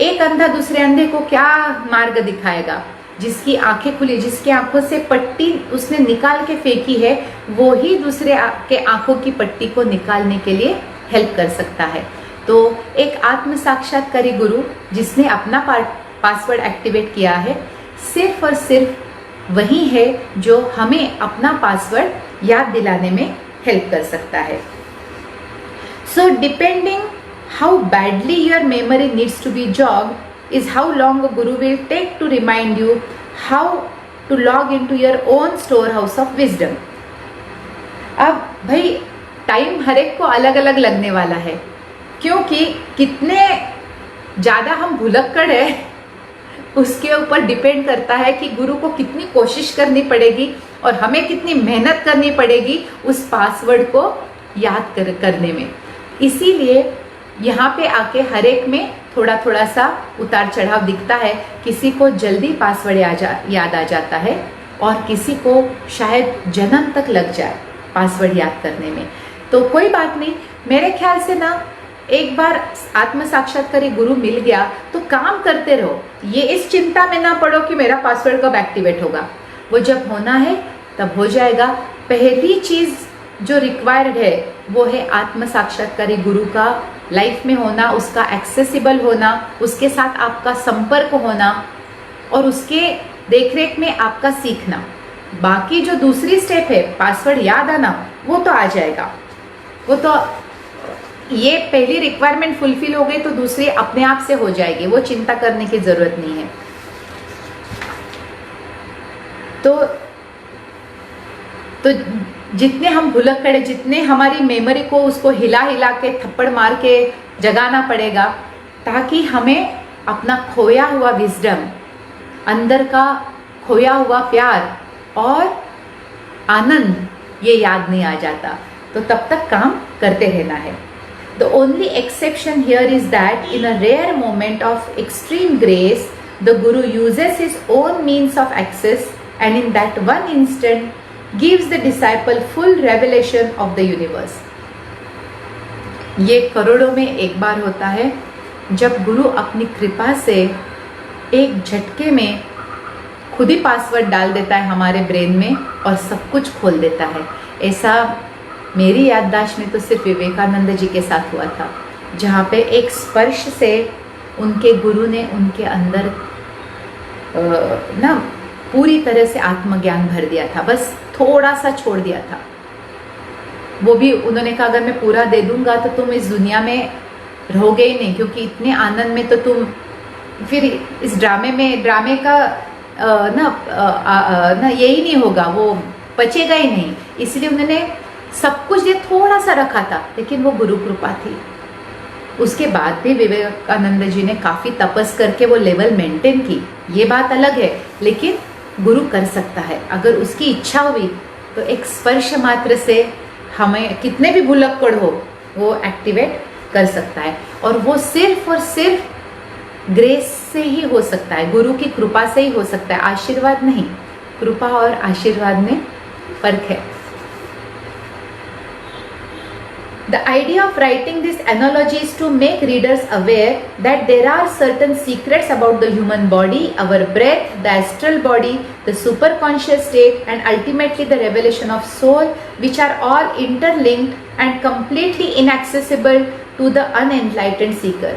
एक अंधा दूसरे अंधे को क्या मार्ग दिखाएगा? जिसकी आंखें खुली, जिसकी आंखों से पट्टी उसने निकाल के फेंकी है, वो ही दूसरे के आंखों की पट्टी को निकालने के लिए हेल्प कर सकता है। तो एक आत्म साक्षात्कारी गुरु जिसने अपना पासवर्ड एक्टिवेट किया है, सिर्फ और सिर्फ वही है जो हमें अपना पासवर्ड याद दिलाने में हेल्प कर सकता है। So depending how badly your memory needs to be jogged is how long a guru will take to remind you how to log into your own storehouse of wisdom. अब भाई time हर एक को अलग अलग लगने वाला है, क्योंकि कितने ज़्यादा हम भुलक्कड़ है उसके ऊपर डिपेंड करता है कि गुरु को कितनी कोशिश करनी पड़ेगी और हमें कितनी मेहनत करनी पड़ेगी उस पासवर्ड को याद करने में। इसीलिए यहाँ पे आके हर एक में थोड़ा थोड़ा सा उतार चढ़ाव दिखता है। किसी को जल्दी पासवर्ड याद आ जाता है और किसी को शायद जन्म तक लग जाए पासवर्ड याद करने में। तो कोई बात नहीं, मेरे ख्याल से ना एक बार आत्म साक्षात्कारी गुरु मिल गया तो काम करते रहो, ये इस चिंता में ना पड़ो कि मेरा पासवर्ड कब एक्टिवेट होगा। वो जब होना है तब हो जाएगा। पहली चीज़ जो रिक्वायर्ड है वो है आत्म साक्षात्कारी गुरु का लाइफ में होना, उसका एक्सेसिबल होना, उसके साथ आपका संपर्क होना और उसके देखरेख में आपका सीखना। बाकी जो दूसरी स्टेप है पासवर्ड याद आना, वो तो आ जाएगा। वो तो ये पहली रिक्वायरमेंट फुलफिल हो गई तो दूसरी अपने आप से हो जाएगी, वो चिंता करने की जरूरत नहीं है। तो जितने हम भुलक्कड़, जितने हमारी मेमोरी को उसको हिला हिला के थप्पड़ मार के जगाना पड़ेगा ताकि हमें अपना खोया हुआ विजडम, अंदर का खोया हुआ प्यार और आनंद ये याद नहीं आ जाता। तो तब तक काम करते रहना है। The only exception here is that in a rare moment of extreme grace, the Guru uses his own means of access and in that one instant gives the disciple full revelation of the universe. ये करोड़ों में एक बार होता है जब गुरु अपनी कृपा से एक झटके में खुद ही पासवर्ड डाल देता है हमारे ब्रेन में और सब कुछ खोल देता है। ऐसा मेरी याददाश्त में तो सिर्फ विवेकानंद जी के साथ हुआ था, जहाँ पे एक स्पर्श से उनके गुरु ने उनके अंदर ना पूरी तरह से आत्मज्ञान भर दिया था, बस थोड़ा सा छोड़ दिया था। वो भी उन्होंने कहा अगर मैं पूरा दे दूंगा तो तुम इस दुनिया में रहोगे ही नहीं, क्योंकि इतने आनंद में तो तुम फिर इस ड्रामे का ना यही नहीं होगा, वो बचेगा ही नहीं, इसलिए उन्होंने सब कुछ ये थोड़ा सा रखा था, लेकिन वो गुरु कृपा थी। उसके बाद भी विवेकानंद जी ने काफ़ी तपस करके वो लेवल मेंटेन की, ये बात अलग है, लेकिन गुरु कर सकता है अगर उसकी इच्छा हुई तो एक स्पर्श मात्र से हमें कितने भी भुलक्कड़ हो वो एक्टिवेट कर सकता है, और वो सिर्फ और सिर्फ ग्रेस से ही हो सकता है, गुरु की कृपा से ही हो सकता है, आशीर्वाद नहीं। कृपा और आशीर्वाद में फर्क है। The idea of writing this analogy is to make readers aware that there are certain secrets about the human body, our breath, the astral body, the superconscious state, and ultimately the revelation of soul, which are all interlinked and completely inaccessible to the unenlightened seeker.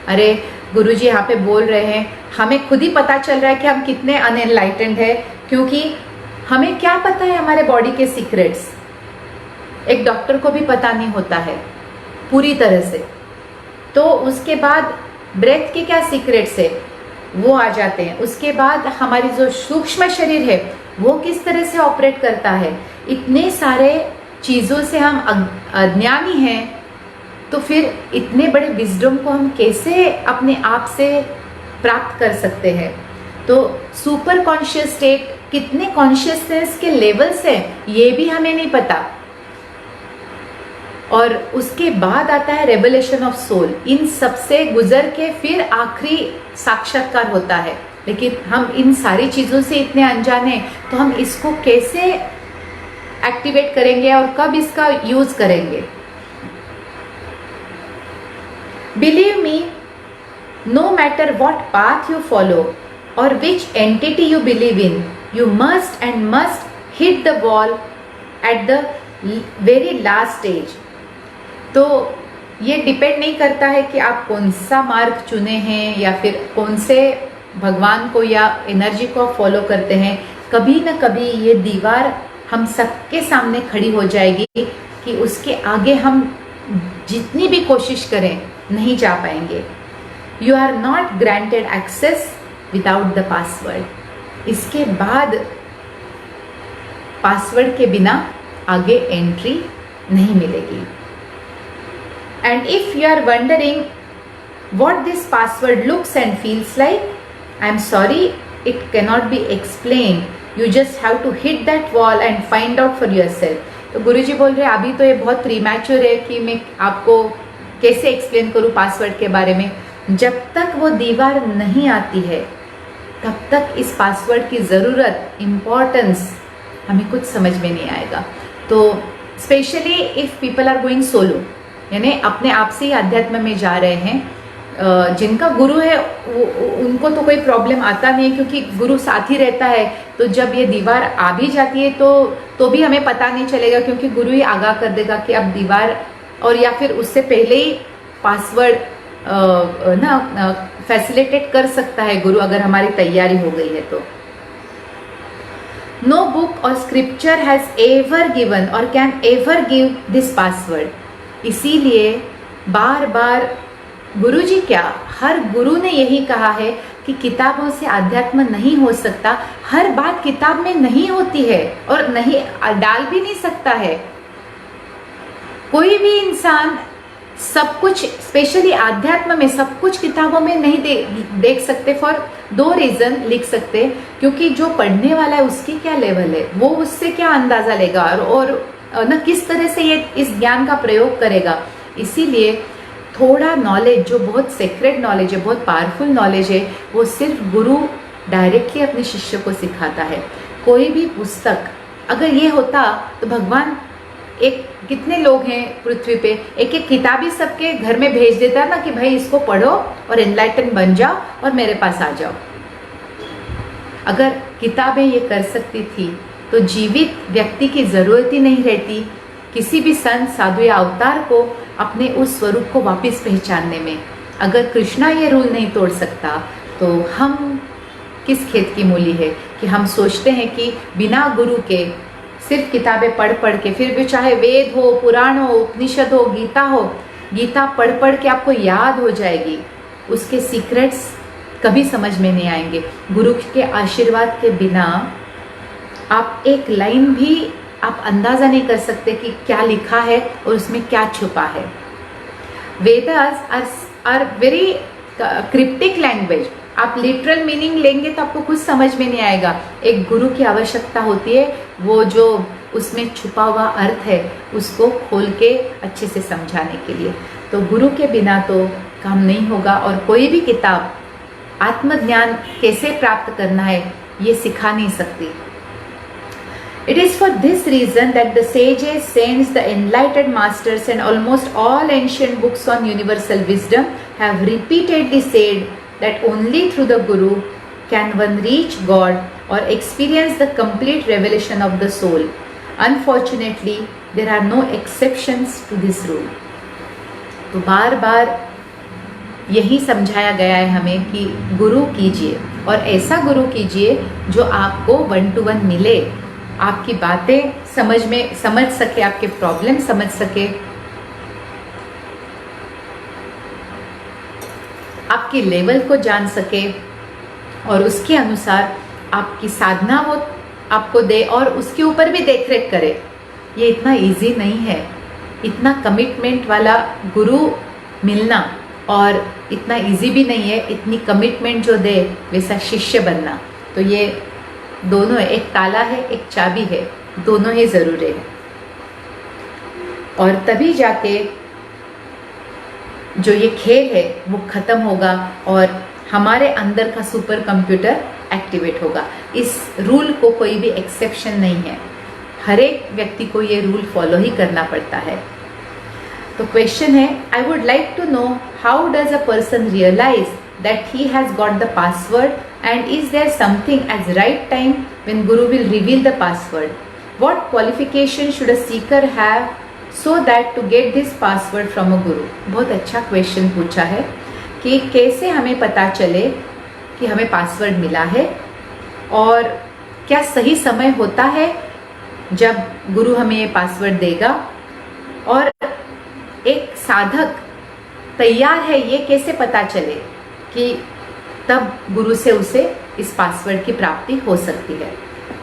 अरे गुरुजी यहाँ पे बोल रहे हैं, हमें खुद ही पता चल रहा है कि हम कितने अनएनलाइटेंड है, क्योंकि हमें क्या पता है हमारे बॉडी के सीक्रेट्स, एक डॉक्टर को भी पता नहीं होता है पूरी तरह से। तो उसके बाद ब्रेथ के क्या सीक्रेट्स है वो आ जाते हैं, उसके बाद हमारी जो सूक्ष्म शरीर है वो किस तरह से ऑपरेट करता है, इतने सारे चीज़ों से हम अज्ञानी हैं, तो फिर इतने बड़े विजडम को हम कैसे अपने आप से प्राप्त कर सकते हैं। तो सुपर कॉन्शियस स्टेट कितने कॉन्शियसनेस के लेवल्स हैं ये भी हमें नहीं पता, और उसके बाद आता है रेवलेशन ऑफ सोल। इन सबसे गुजर के फिर आखिरी साक्षात्कार होता है, लेकिन हम इन सारी चीज़ों से इतने अनजाने, तो हम इसको कैसे एक्टिवेट करेंगे और कब इसका यूज करेंगे। Believe me, no matter what path you follow और which entity you believe in, you must and must hit the wall at the very last stage. तो ये डिपेंड नहीं करता है कि आप कौन सा मार्ग चुने हैं या फिर कौन से भगवान को या एनर्जी को फॉलो करते हैं, कभी ना कभी ये दीवार हम सबके सामने खड़ी हो जाएगी कि उसके आगे हम जितनी भी कोशिश करें नहीं जा पाएंगे। You are not granted access without the password. इसके बाद पासवर्ड के बिना आगे एंट्री नहीं मिलेगी। And if you are wondering what this password looks and feels like, I am sorry, it cannot be explained. You just have to hit that wall and find out for yourself. तो गुरुजी बोल रहे हैं अभी तो ये बहुत premature है कि मैं आपको कैसे एक्सप्लेन करूँ पासवर्ड के बारे में। जब तक वो दीवार नहीं आती है तब तक इस पासवर्ड की ज़रूरत, इम्पोर्टेंस हमें कुछ समझ में नहीं आएगा। तो specially if people are going solo, यानी अपने आप से ही अध्यात्म में जा रहे हैं, जिनका गुरु है उनको तो कोई प्रॉब्लम आता नहीं है क्योंकि गुरु साथ ही रहता है। तो जब ये दीवार आ भी जाती है तो भी हमें पता नहीं चलेगा, क्योंकि गुरु ही आगाह कर देगा कि अब दीवार, और या फिर उससे पहले ही पासवर्ड फैसिलिटेट कर सकता है गुरु, अगर हमारी तैयारी हो गई है तो। नो बुक और स्क्रिप्चर हैज एवर गिवन और can ever give this password. इसीलिए बार बार गुरुजी क्या, हर गुरु ने यही कहा है कि किताबों से आध्यात्म नहीं हो सकता। हर बात किताब में नहीं होती है और नहीं डाल भी नहीं सकता है। कोई भी इंसान सब कुछ, स्पेशली आध्यात्म में सब कुछ किताबों में नहीं देख सकते। फॉर दो रीजन लिख सकते, क्योंकि जो पढ़ने वाला है उसकी क्या लेवल है, वो उससे क्या अंदाजा लेगा और न किस तरह से ये इस ज्ञान का प्रयोग करेगा। इसीलिए थोड़ा नॉलेज, जो बहुत सेक्रेट नॉलेज है, बहुत पावरफुल नॉलेज है, वो सिर्फ गुरु डायरेक्टली अपने शिष्य को सिखाता है। कोई भी पुस्तक अगर ये होता तो भगवान, एक कितने लोग हैं पृथ्वी पे, एक एक किताब ही सबके घर में भेज देता है ना कि भाई इसको पढ़ो और एनलाइटन बन जाओ और मेरे पास आ जाओ। अगर किताबें ये कर सकती थी तो जीवित व्यक्ति की ज़रूरत ही नहीं रहती किसी भी संत, साधु या अवतार को अपने उस स्वरूप को वापस पहचानने में। अगर कृष्णा ये रूल नहीं तोड़ सकता तो हम किस खेत की मूली है कि हम सोचते हैं कि बिना गुरु के सिर्फ किताबें पढ़ के, फिर भी चाहे वेद हो, पुराण हो, उपनिषद हो, गीता हो, गीता पढ़ के आपको याद हो जाएगी, उसके सीक्रेट्स कभी समझ में नहीं आएंगे। गुरु के आशीर्वाद के बिना आप एक लाइन भी आप अंदाज़ा नहीं कर सकते कि क्या लिखा है और उसमें क्या छुपा है। Vedas are very cryptic language. आप लिटरल मीनिंग लेंगे तो आपको कुछ समझ में नहीं आएगा। एक गुरु की आवश्यकता होती है, वो जो उसमें छुपा हुआ अर्थ है उसको खोल के अच्छे से समझाने के लिए। तो गुरु के बिना तो काम नहीं होगा, और कोई भी किताब आत्मज्ञान कैसे प्राप्त करना है ये सिखा नहीं सकती। It is for this reason that the sages, saints, the enlightened masters and almost all ancient books on universal wisdom have repeatedly said that only through the Guru can one reach God or experience the complete revelation of the soul. Unfortunately, there are no exceptions to this rule. तो बार बार यही समझाया गया है हमें कि गुरु कीजिए, और ऐसा गुरु कीजिए जो आपको 1 to 1 मिले, आपकी बातें समझ सके, आपके प्रॉब्लम समझ सके, आपकी लेवल को जान सके, और उसके अनुसार आपकी साधना वो आपको दे और उसके ऊपर भी देख रेख करे। ये इतना इजी नहीं है, इतना कमिटमेंट वाला गुरु मिलना, और इतना इजी भी नहीं है इतनी कमिटमेंट जो दे वैसा शिष्य बनना। तो ये दोनों है, एक ताला है एक चाबी है, दोनों ही ज़रूरी है। और तभी जाके जो ये खेल है वो ख़त्म होगा और हमारे अंदर का सुपर कंप्यूटर एक्टिवेट होगा। इस रूल को कोई भी एक्सेप्शन नहीं है, हर एक व्यक्ति को ये रूल फॉलो ही करना पड़ता है। तो क्वेश्चन है, I would like to know how does a person realise that he has got the password, and is there something as right time when Guru will reveal the password? What qualification should a seeker have so that to get this password from a Guru? बहुत अच्छा question पूछा है कि कैसे हमें पता चले कि हमें पासवर्ड मिला है, और क्या सही समय होता है जब गुरु हमें ये पासवर्ड देगा, और एक साधक तैयार है ये कैसे पता चले कि तब गुरु से उसे इस पासवर्ड की प्राप्ति हो सकती है।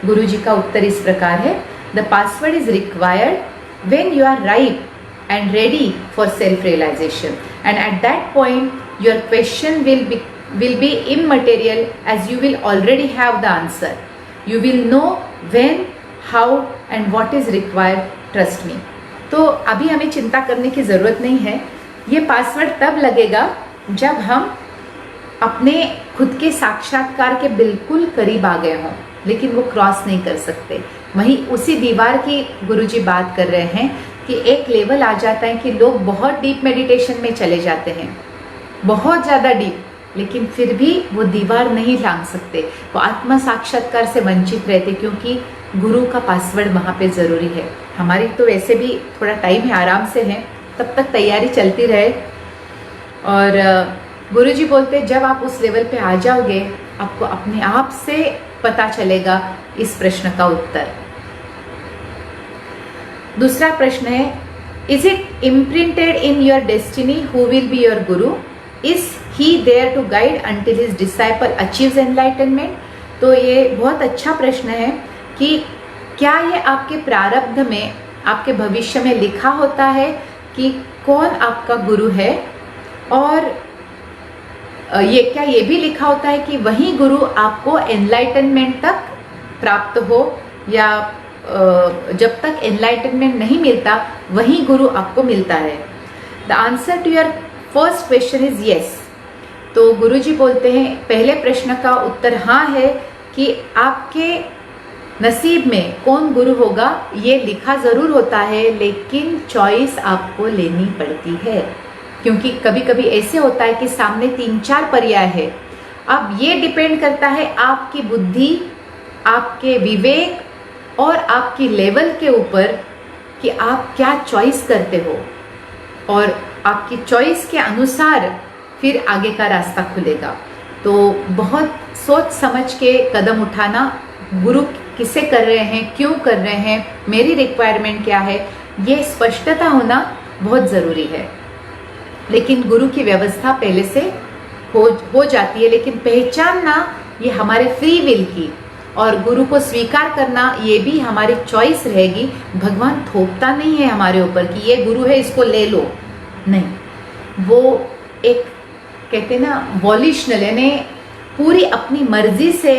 गुरु जी का उत्तर इस प्रकार है, the password is required when you are ripe and ready for self realisation, and at that point your question will be immaterial as you will already have the answer. You will know when, how and what is required, trust me. तो अभी हमें चिंता करने की ज़रूरत नहीं है। ये पासवर्ड तब लगेगा जब हम अपने खुद के साक्षात्कार के बिल्कुल करीब आ गए हों, लेकिन वो क्रॉस नहीं कर सकते। वहीं उसी दीवार की गुरुजी बात कर रहे हैं कि एक लेवल आ जाता है कि लोग बहुत डीप मेडिटेशन में चले जाते हैं, बहुत ज़्यादा डीप, लेकिन फिर भी वो दीवार नहीं लांघ सकते, वो आत्मा साक्षात्कार से वंचित रहते, क्योंकि गुरु का पासवर्ड वहाँ पे ज़रूरी है। हमारी तो वैसे भी थोड़ा टाइम है, आराम से है, तब तक तैयारी चलती रहे। और गुरुजी बोलते जब आप उस लेवल पे आ जाओगे आपको अपने आप से पता चलेगा इस प्रश्न का उत्तर। दूसरा प्रश्न है, is it imprinted in your destiny who will be your guru? Is he there to guide until his disciple achieves enlightenment? तो ये बहुत अच्छा प्रश्न है कि क्या ये आपके प्रारब्ध में, आपके भविष्य में लिखा होता है कि कौन आपका गुरु है, और ये भी लिखा होता है कि वही गुरु आपको एनलाइटनमेंट तक प्राप्त हो, या जब तक एनलाइटनमेंट नहीं मिलता वही गुरु आपको मिलता है? The answer to your first question is yes. तो गुरुजी बोलते हैं पहले प्रश्न का उत्तर हाँ है कि आपके नसीब में कौन गुरु होगा ये लिखा ज़रूर होता है, लेकिन चॉइस आपको लेनी पड़ती है, क्योंकि कभी कभी ऐसे होता है कि सामने 3-4 पर्याय है। अब ये डिपेंड करता है आपकी बुद्धि, आपके विवेक और आपकी लेवल के ऊपर कि आप क्या चॉइस करते हो, और आपकी चॉइस के अनुसार फिर आगे का रास्ता खुलेगा। तो बहुत सोच समझ के कदम उठाना, गुरु किसे कर रहे हैं, क्यों कर रहे हैं, मेरी रिक्वायरमेंट क्या है, ये स्पष्टता होना बहुत ज़रूरी है। लेकिन गुरु की व्यवस्था पहले से हो जाती है, लेकिन पहचानना ये हमारे फ्री विल की, और गुरु को स्वीकार करना ये भी हमारी चॉइस रहेगी। भगवान थोपता नहीं है हमारे ऊपर कि ये गुरु है इसको ले लो, नहीं, वो एक कहते हैं ना वॉल्यूशनल, यानी पूरी अपनी मर्जी से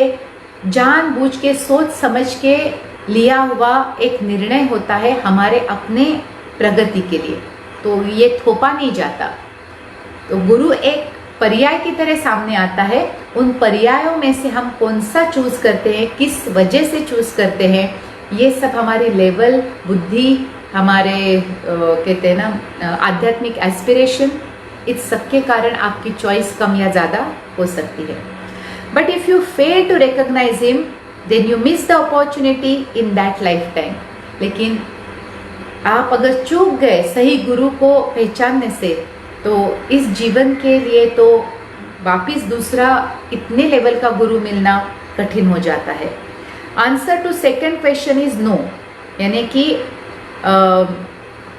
जानबूझ के सोच समझ के लिया हुआ एक निर्णय होता है हमारे अपने प्रगति के लिए, तो ये थोपा नहीं जाता। तो गुरु एक पर्याय की तरह सामने आता है, उन पर्यायों में से हम कौन सा चूज करते हैं, किस वजह से चूज करते हैं, ये सब हमारी लेवल, बुद्धि, हमारे कहते हैं ना आध्यात्मिक एस्पिरेशन, इस सब के कारण आपकी चॉइस कम या ज़्यादा हो सकती है। But if you fail to recognise him then you miss the opportunity in that lifetime. लेकिन आप अगर चूक गए सही गुरु को पहचानने से, तो इस जीवन के लिए तो वापिस दूसरा इतने लेवल का गुरु मिलना कठिन हो जाता है। Answer to second question is no, यानी कि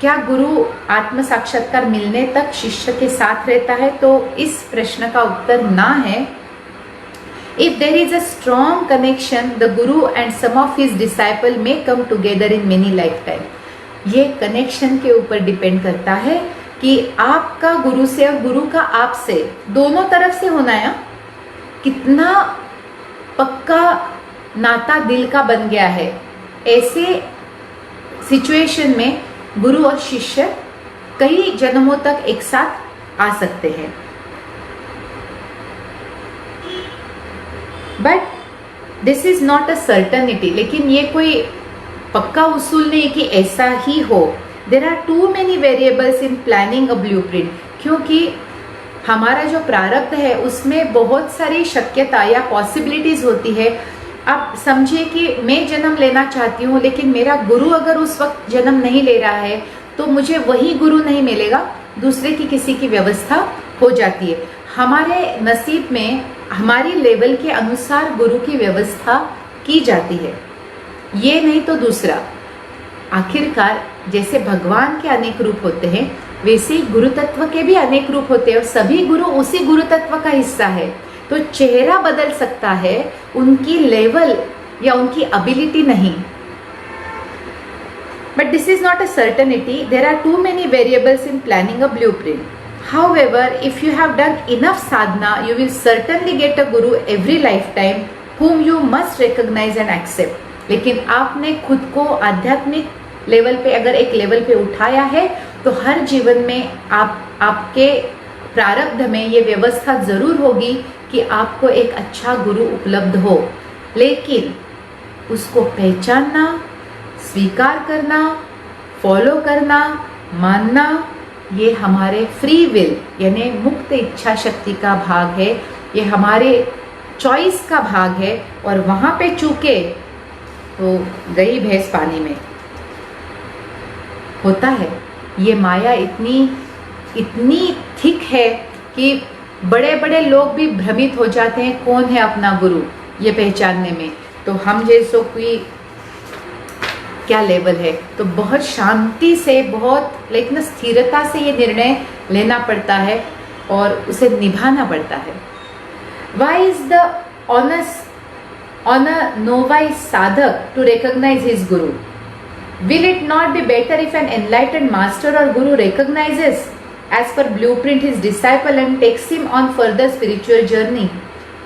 क्या गुरु आत्म साक्षात्कार मिलने तक शिष्य के साथ रहता है, तो इस प्रश्न का उत्तर ना है। If there is a strong connection the guru and some of his disciple may come together in many lifetime. ये कनेक्शन के ऊपर डिपेंड करता है कि आपका गुरु से और गुरु का आप से, दोनों तरफ से होना है, कितना पक्का नाता दिल का बन गया है। ऐसे सिचुएशन में गुरु और शिष्य कई जन्मों तक एक साथ आ सकते हैं। But this is not a certainty, लेकिन ये कोई पक्का उसूल नहीं कि ऐसा ही हो। There are too many variables in planning a blueprint, क्योंकि हमारा जो प्रारब्ध है उसमें बहुत सारी शक्यता या पॉसिबिलिटीज होती है। आप समझिए कि मैं जन्म लेना चाहती हूँ, लेकिन मेरा गुरु अगर उस वक्त जन्म नहीं ले रहा है तो मुझे वही गुरु नहीं मिलेगा, दूसरे की किसी की व्यवस्था हो जाती है। हमारे नसीब में हमारी लेवल के अनुसार गुरु की व्यवस्था की जाती है, ये नहीं तो दूसरा। आखिरकार जैसे भगवान के अनेक रूप होते हैं, वैसे ही गुरु तत्व के भी अनेक रूप होते हैं, और सभी गुरु उसी गुरु तत्व का हिस्सा है। तो चेहरा बदल सकता है, उनकी लेवल या उनकी एबिलिटी नहीं। But this is not a certainty, there are too many variables in planning a blueprint. However, if you have done enough sadhana, you will certainly get a guru every lifetime whom you must recognize and accept. लेकिन आपने खुद को आध्यात्मिक level पे अगर एक level पे उठाया है, तो हर जीवन में आपके प्रारब्ध में ये व्यवस्था जरूर होगी कि आपको एक अच्छा गुरु उपलब्ध हो। लेकिन उसको पहचानना, स्वीकार करना, फॉलो करना, मानना, ये हमारे फ्री विल यानी मुक्त इच्छा शक्ति का भाग है, ये हमारे चॉइस का भाग है। और वहाँ पे चूके तो गई भैंस पानी में। होता है, ये माया इतनी थिक है कि बड़े बड़े लोग भी भ्रमित हो जाते हैं कौन है अपना गुरु ये पहचानने में। तो हम जैसों की क्या लेवल है, तो बहुत शांति से, बहुत लेकिन स्थिरता से ये निर्णय लेना पड़ता है और उसे निभाना पड़ता है। Why is the on a novice साधक to recognise his guru? Will it not be better if an enlightened master or guru recognises as per blueprint his disciple and takes him on further spiritual journey?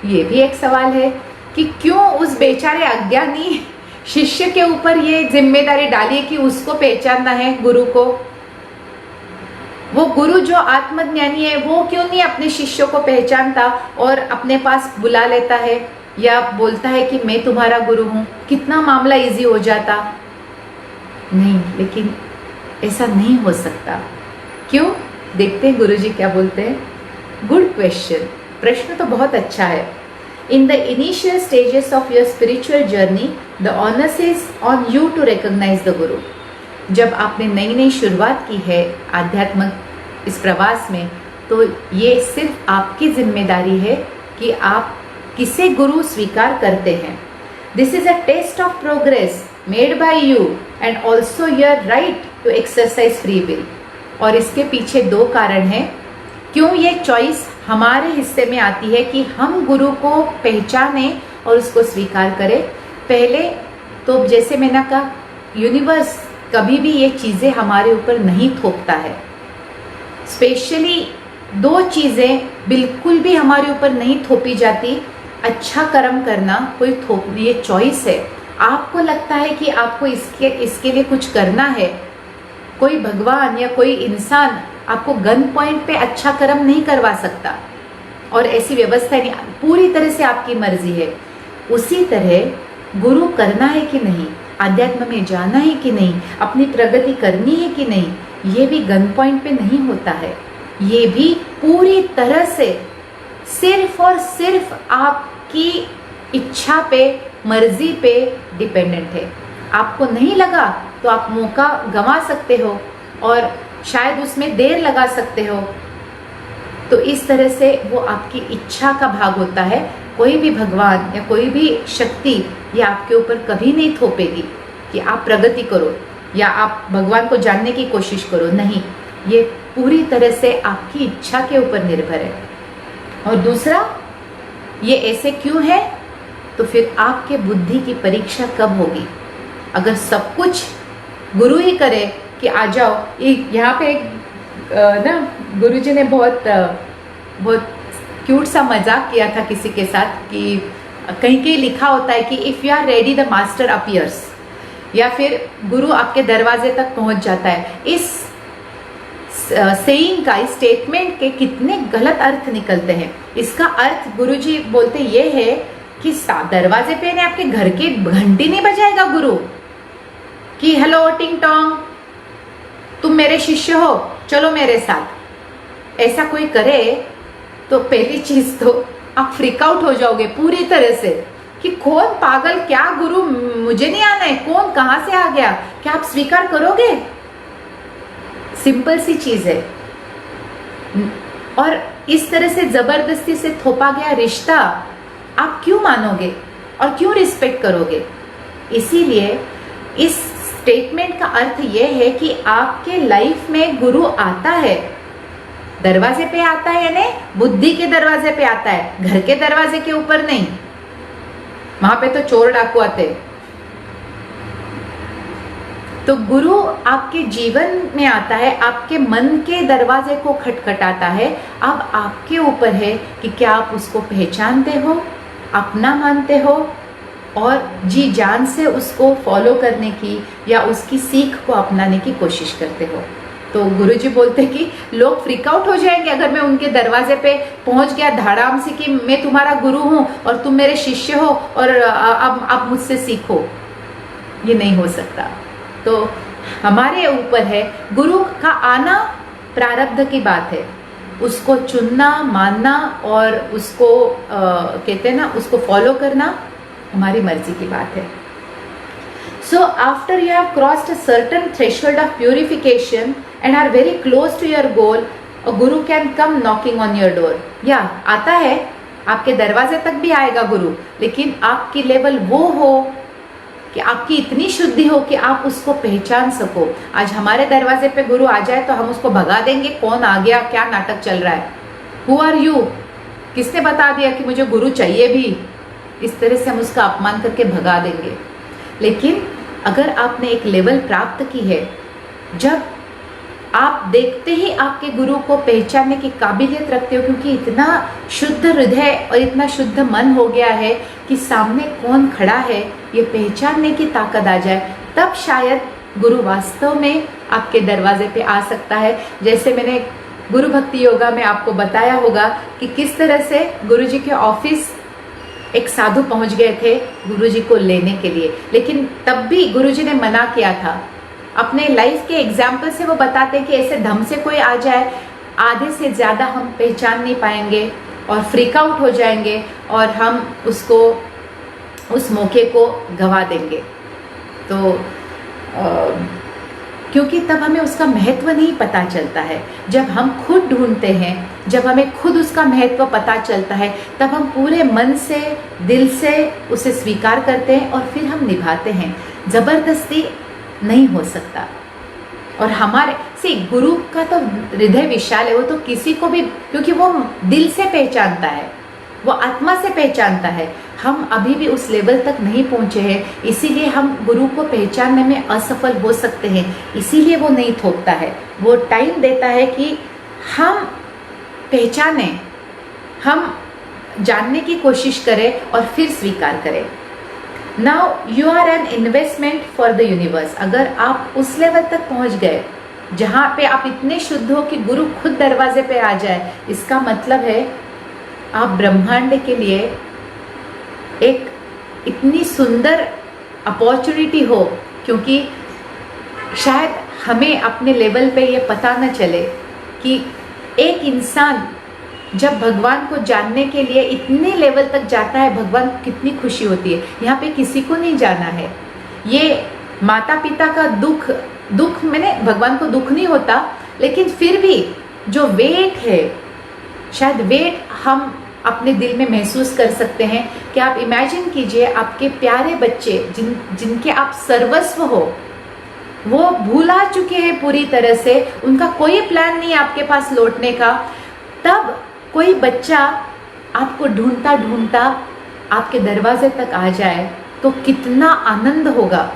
ये भी एक सवाल है कि क्यों उस बेचारे अज्ञानी शिष्य के ऊपर ये जिम्मेदारी डालिए कि उसको पहचानना है गुरु को। वो गुरु जो आत्मज्ञानी है वो क्यों नहीं अपने शिष्यों को पहचानता और अपने पास बुला लेता है या बोलता है कि मैं तुम्हारा गुरु हूं, कितना मामला इजी हो जाता। नहीं, लेकिन ऐसा नहीं हो सकता। क्यों? देखते हैं गुरुजी क्या बोलते हैं। गुड क्वेश्चन, प्रश्न तो बहुत अच्छा है। In the initial stages of your spiritual journey, the onus is on you to recognize the Guru. जब आपने नई नई शुरुआत की है आध्यात्मिक इस प्रवास में, तो ये सिर्फ आपकी जिम्मेदारी है कि आप किसे गुरु स्वीकार करते हैं। This is a test of progress made by you and also your right to exercise free will. और इसके पीछे दो कारण हैं क्यों ये चॉइस हमारे हिस्से में आती है कि हम गुरु को पहचाने और उसको स्वीकार करें। पहले तो जैसे मैंने कहा, यूनिवर्स कभी भी ये चीज़ें हमारे ऊपर नहीं थोपता है। स्पेशली 2 चीज़ें बिल्कुल भी हमारे ऊपर नहीं थोपी जाती। अच्छा कर्म करना कोई थोपने, ये चॉइस है। आपको लगता है कि आपको इसके लिए कुछ करना है, कोई भगवान या कोई इंसान आपको गन पॉइंट पे अच्छा कर्म नहीं करवा सकता, और ऐसी व्यवस्था नहीं, पूरी तरह से आपकी मर्जी है। उसी तरह गुरु करना है कि नहीं, आध्यात्म में जाना है कि नहीं, अपनी प्रगति करनी है कि नहीं, ये भी गन पॉइंट पे नहीं होता है। ये भी पूरी तरह से सिर्फ और सिर्फ आपकी इच्छा पे, मर्जी पे डिपेंडेंट है। आपको नहीं लगा तो आप मौका गंवा सकते हो और शायद उसमें देर लगा सकते हो। तो इस तरह से वो आपकी इच्छा का भाग होता है। कोई भी भगवान या कोई भी शक्ति ये आपके ऊपर कभी नहीं थोपेगी कि आप प्रगति करो या आप भगवान को जानने की कोशिश करो। नहीं, ये पूरी तरह से आपकी इच्छा के ऊपर निर्भर है। और दूसरा, ये ऐसे क्यों है, तो फिर आपके बुद्धि की परीक्षा कब होगी। अगर सब कुछ गुरु ही करे कि आ जाओ, यहाँ पे ना गुरुजी ने बहुत क्यूट सा मजाक किया था किसी के साथ कि कहीं कहीं लिखा होता है कि if you are ready the master appears, या फिर गुरु आपके दरवाजे तक पहुंच जाता है। इस सेइंग का, इस स्टेटमेंट के कितने गलत अर्थ निकलते हैं। इसका अर्थ गुरुजी बोलते ये है कि दरवाजे पे ने आपके घर की घंटी नहीं बजाएगा गुरु कि हेलो टिंग टोंग, तुम मेरे शिष्य हो, चलो मेरे साथ। ऐसा कोई करे तो पहली चीज तो आप फ्रीक आउट हो जाओगे पूरी तरह से कि कौन पागल, क्या गुरु, मुझे नहीं आना है, कौन कहां से आ गया, क्या आप स्वीकार करोगे? सिंपल सी चीज है। और इस तरह से जबरदस्ती से थोपा गया रिश्ता आप क्यों मानोगे और क्यों रिस्पेक्ट करोगे? इसीलिए इस स्टेटमेंट का अर्थ यह है कि आपके लाइफ में गुरु आता है, दरवाजे पे आता है, यानी बुद्धि के दरवाजे पे आता है, घर के दरवाजे के ऊपर नहीं। वहां पे तो चोर डाकू आते। तो गुरु आपके जीवन में आता है, आपके मन के दरवाजे को खटखटाता है। अब आपके ऊपर है कि क्या आप उसको पहचानते हो, अपना मानते हो और जी जान से उसको फॉलो करने की या उसकी सीख को अपनाने की कोशिश करते हो। तो गुरुजी बोलते कि लोग फ्रीक आउट हो जाएंगे अगर मैं उनके दरवाजे पे पहुंच गया धड़ाम से कि मैं तुम्हारा गुरु हूं और तुम मेरे शिष्य हो और अब आप मुझसे सीखो। ये नहीं हो सकता। तो हमारे ऊपर है, गुरु का आना प्रारब्ध की बात है, उसको चुनना, मानना और उसको कहते हैं ना, उसको फॉलो करना हमारी मर्जी की बात है। So after you have crossed a certain threshold of purification and are very close to your goal, a guru can come knocking on your door. या आता है, आपके दरवाजे तक भी आएगा गुरु, लेकिन आपकी लेवल वो हो कि आपकी इतनी शुद्धि हो कि आप उसको पहचान सको। आज हमारे दरवाजे पे गुरु आ जाए तो हम उसको भगा देंगे, कौन आ गया, क्या नाटक चल रहा है, हु आर यू, किसने बता दिया कि मुझे गुरु चाहिए भी। इस तरह से हम उसका अपमान करके भगा देंगे। लेकिन अगर आपने एक लेवल प्राप्त की है, जब आप देखते ही आपके गुरु को पहचानने की काबिलियत रखते हो, क्योंकि इतना शुद्ध हृदय और इतना शुद्ध मन हो गया है कि सामने कौन खड़ा है ये पहचानने की ताकत आ जाए, तब शायद गुरु वास्तव में आपके दरवाजे पे आ सकता है। जैसे मैंने गुरु भक्ति योगा में आपको बताया होगा कि किस तरह से गुरुजी के ऑफिस एक साधु पहुंच गए थे गुरुजी को लेने के लिए, लेकिन तब भी गुरुजी ने मना किया था। अपने लाइफ के एग्जाम्पल से वो बताते हैं कि ऐसे धम से कोई आ जाए, आधे से ज़्यादा हम पहचान नहीं पाएंगे और फ्रीक आउट हो जाएंगे और हम उसको, उस मौके को गंवा देंगे। तो क्योंकि तब हमें उसका महत्व नहीं पता चलता है। जब हम खुद ढूंढते हैं, जब हमें खुद उसका महत्व पता चलता है, तब हम पूरे मन से, दिल से उसे स्वीकार करते हैं और फिर हम निभाते हैं। ज़बरदस्ती नहीं हो सकता। और हमारे से गुरु का तो हृदय विशाल है, वो तो किसी को भी, क्योंकि वो दिल से पहचानता है, वो आत्मा से पहचानता है। हम अभी भी उस लेवल तक नहीं पहुंचे हैं, इसीलिए हम गुरु को पहचानने में असफल हो सकते हैं। इसीलिए वो नहीं थोपता है, वो टाइम देता है कि हम पहचाने, हम जानने की कोशिश करें और फिर स्वीकार करें। Now you are an investment for the universe. अगर आप उस लेवल तक पहुंच गए जहाँ पे आप इतने शुद्ध हो कि गुरु खुद दरवाजे पे आ जाए, इसका मतलब है आप ब्रह्मांड के लिए एक इतनी सुंदर अपॉर्चुनिटी हो। क्योंकि शायद हमें अपने लेवल पे ये पता न चले कि एक इंसान जब भगवान को जानने के लिए इतने लेवल तक जाता है, भगवान को कितनी खुशी होती है। यहाँ पे किसी को नहीं जाना है। ये माता पिता का दुख मैंने, भगवान को दुख नहीं होता, लेकिन फिर भी जो वेट है, शायद वेट हम अपने दिल में महसूस कर सकते हैं। कि आप इमेजिन कीजिए, आपके प्यारे बच्चे जिनके आप सर्वस्व हो, वो भूला चुके हैं पूरी तरह से, उनका कोई प्लान नहीं है आपके पास लौटने का। तब कोई बच्चा आपको ढूंढता ढूंढता आपके दरवाजे तक आ जाए तो कितना आनंद होगा।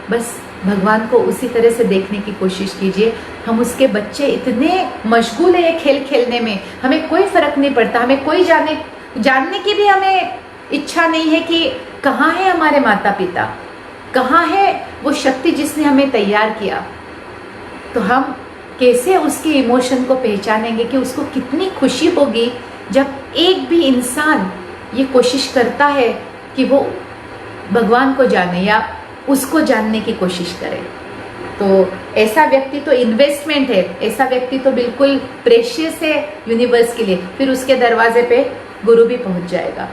बस भगवान को उसी तरह से देखने की कोशिश कीजिए। हम उसके बच्चे इतने मशगूल है ये खेल खेलने में, हमें कोई फर्क नहीं पड़ता, हमें कोई जानने की भी हमें इच्छा नहीं है कि कहाँ है हमारे माता पिता, कहाँ है वो शक्ति जिसने हमें तैयार किया। तो हम कैसे उसके इमोशन को पहचानेंगे कि उसको कितनी खुशी होगी जब एक भी इंसान ये कोशिश करता है कि वो भगवान को जाने या उसको जानने की कोशिश करे। तो ऐसा व्यक्ति तो इन्वेस्टमेंट है, ऐसा व्यक्ति तो बिल्कुल प्रेशियस है यूनिवर्स के लिए। फिर उसके दरवाजे पे गुरु भी पहुंच जाएगा।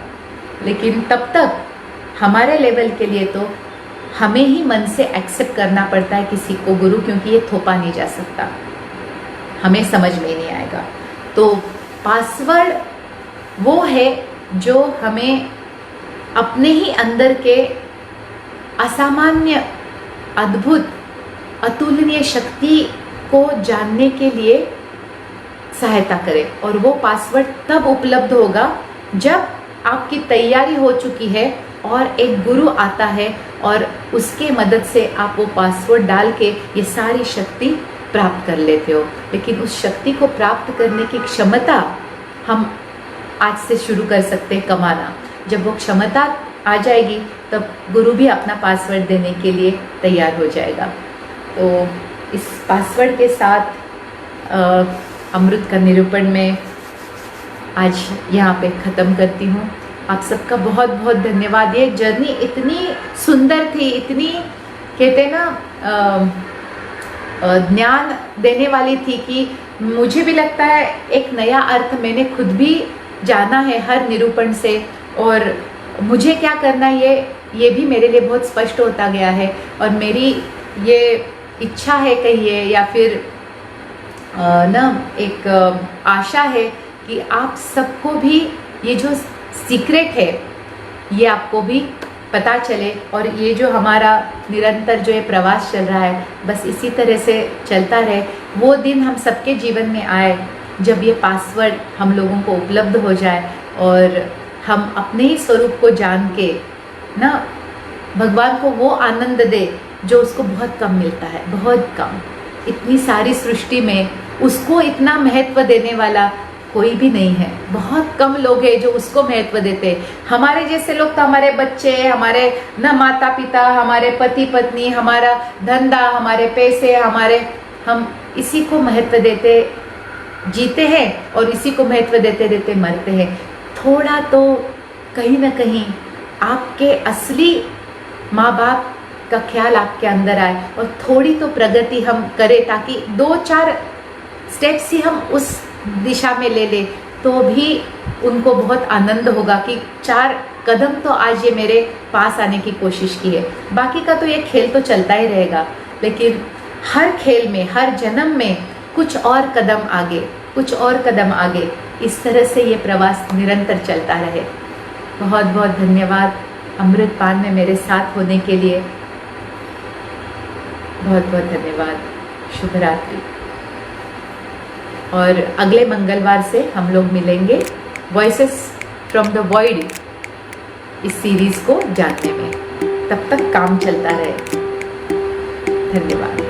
लेकिन तब तक हमारे लेवल के लिए तो हमें ही मन से एक्सेप्ट करना पड़ता है किसी को गुरु, क्योंकि ये थोपा नहीं जा सकता, हमें समझ में नहीं आएगा। तो पासवर्ड वो है जो हमें अपने ही अंदर के असामान्य, अद्भुत, अतुलनीय शक्ति को जानने के लिए सहायता करे। और वो पासवर्ड तब उपलब्ध होगा जब आपकी तैयारी हो चुकी है और एक गुरु आता है और उसके मदद से आप वो पासवर्ड डाल के ये सारी शक्ति प्राप्त कर लेते हो। लेकिन उस शक्ति को प्राप्त करने की क्षमता हम आज से शुरू कर सकते हैं कमाना। जब वो क्षमता आ जाएगी तब गुरु भी अपना पासवर्ड देने के लिए तैयार हो जाएगा। तो इस पासवर्ड के साथ अमृत का निरूपण मैं आज यहाँ पे ख़त्म करती हूँ। आप सबका बहुत बहुत धन्यवाद। ये जर्नी इतनी सुंदर थी, इतनी कहते हैं ना ज्ञान देने वाली थी कि मुझे भी लगता है एक नया अर्थ मैंने खुद भी जाना है हर निरूपण से। और मुझे क्या करना है ये भी मेरे लिए बहुत स्पष्ट होता गया है। और मेरी ये इच्छा है कहिए या फिर एक आशा है कि आप सबको भी ये जो सीक्रेट है ये आपको भी पता चले। और ये जो हमारा निरंतर जो ये प्रवास चल रहा है बस इसी तरह से चलता रहे। वो दिन हम सबके जीवन में आए जब ये पासवर्ड हम लोगों को उपलब्ध हो जाए और हम अपने ही स्वरूप को जान के ना भगवान को वो आनंद दे जो उसको बहुत कम मिलता है, बहुत कम। इतनी सारी सृष्टि में उसको इतना महत्व देने वाला कोई भी नहीं है। बहुत कम लोग हैं जो उसको महत्व देते हैं। हमारे जैसे लोग तो हमारे बच्चे, हमारे न माता पिता, हमारे पति पत्नी, हमारा धंधा, हमारे पैसे, हम इसी को महत्व देते जीते हैं और इसी को महत्व देते देते मरते हैं। थोड़ा तो कहीं ना कहीं आपके असली माँ बाप का ख्याल आपके अंदर आए और थोड़ी तो प्रगति हम करें, ताकि 2-4 स्टेप्स ही हम उस दिशा में ले ले तो भी उनको बहुत आनंद होगा कि 4 कदम तो आज ये मेरे पास आने की कोशिश की है। बाकी का तो ये खेल तो चलता ही रहेगा, लेकिन हर खेल में, हर जन्म में कुछ और कदम आगे, कुछ और कदम आगे, इस तरह से ये प्रवास निरंतर चलता रहे। बहुत बहुत धन्यवाद अमृत पान में मेरे साथ होने के लिए। बहुत बहुत धन्यवाद। शुभ रात्रि। और अगले मंगलवार से हम लोग मिलेंगे वॉइसेस फ्रॉम द वॉइड इस सीरीज को जानने में। तब तक काम चलता रहे। धन्यवाद।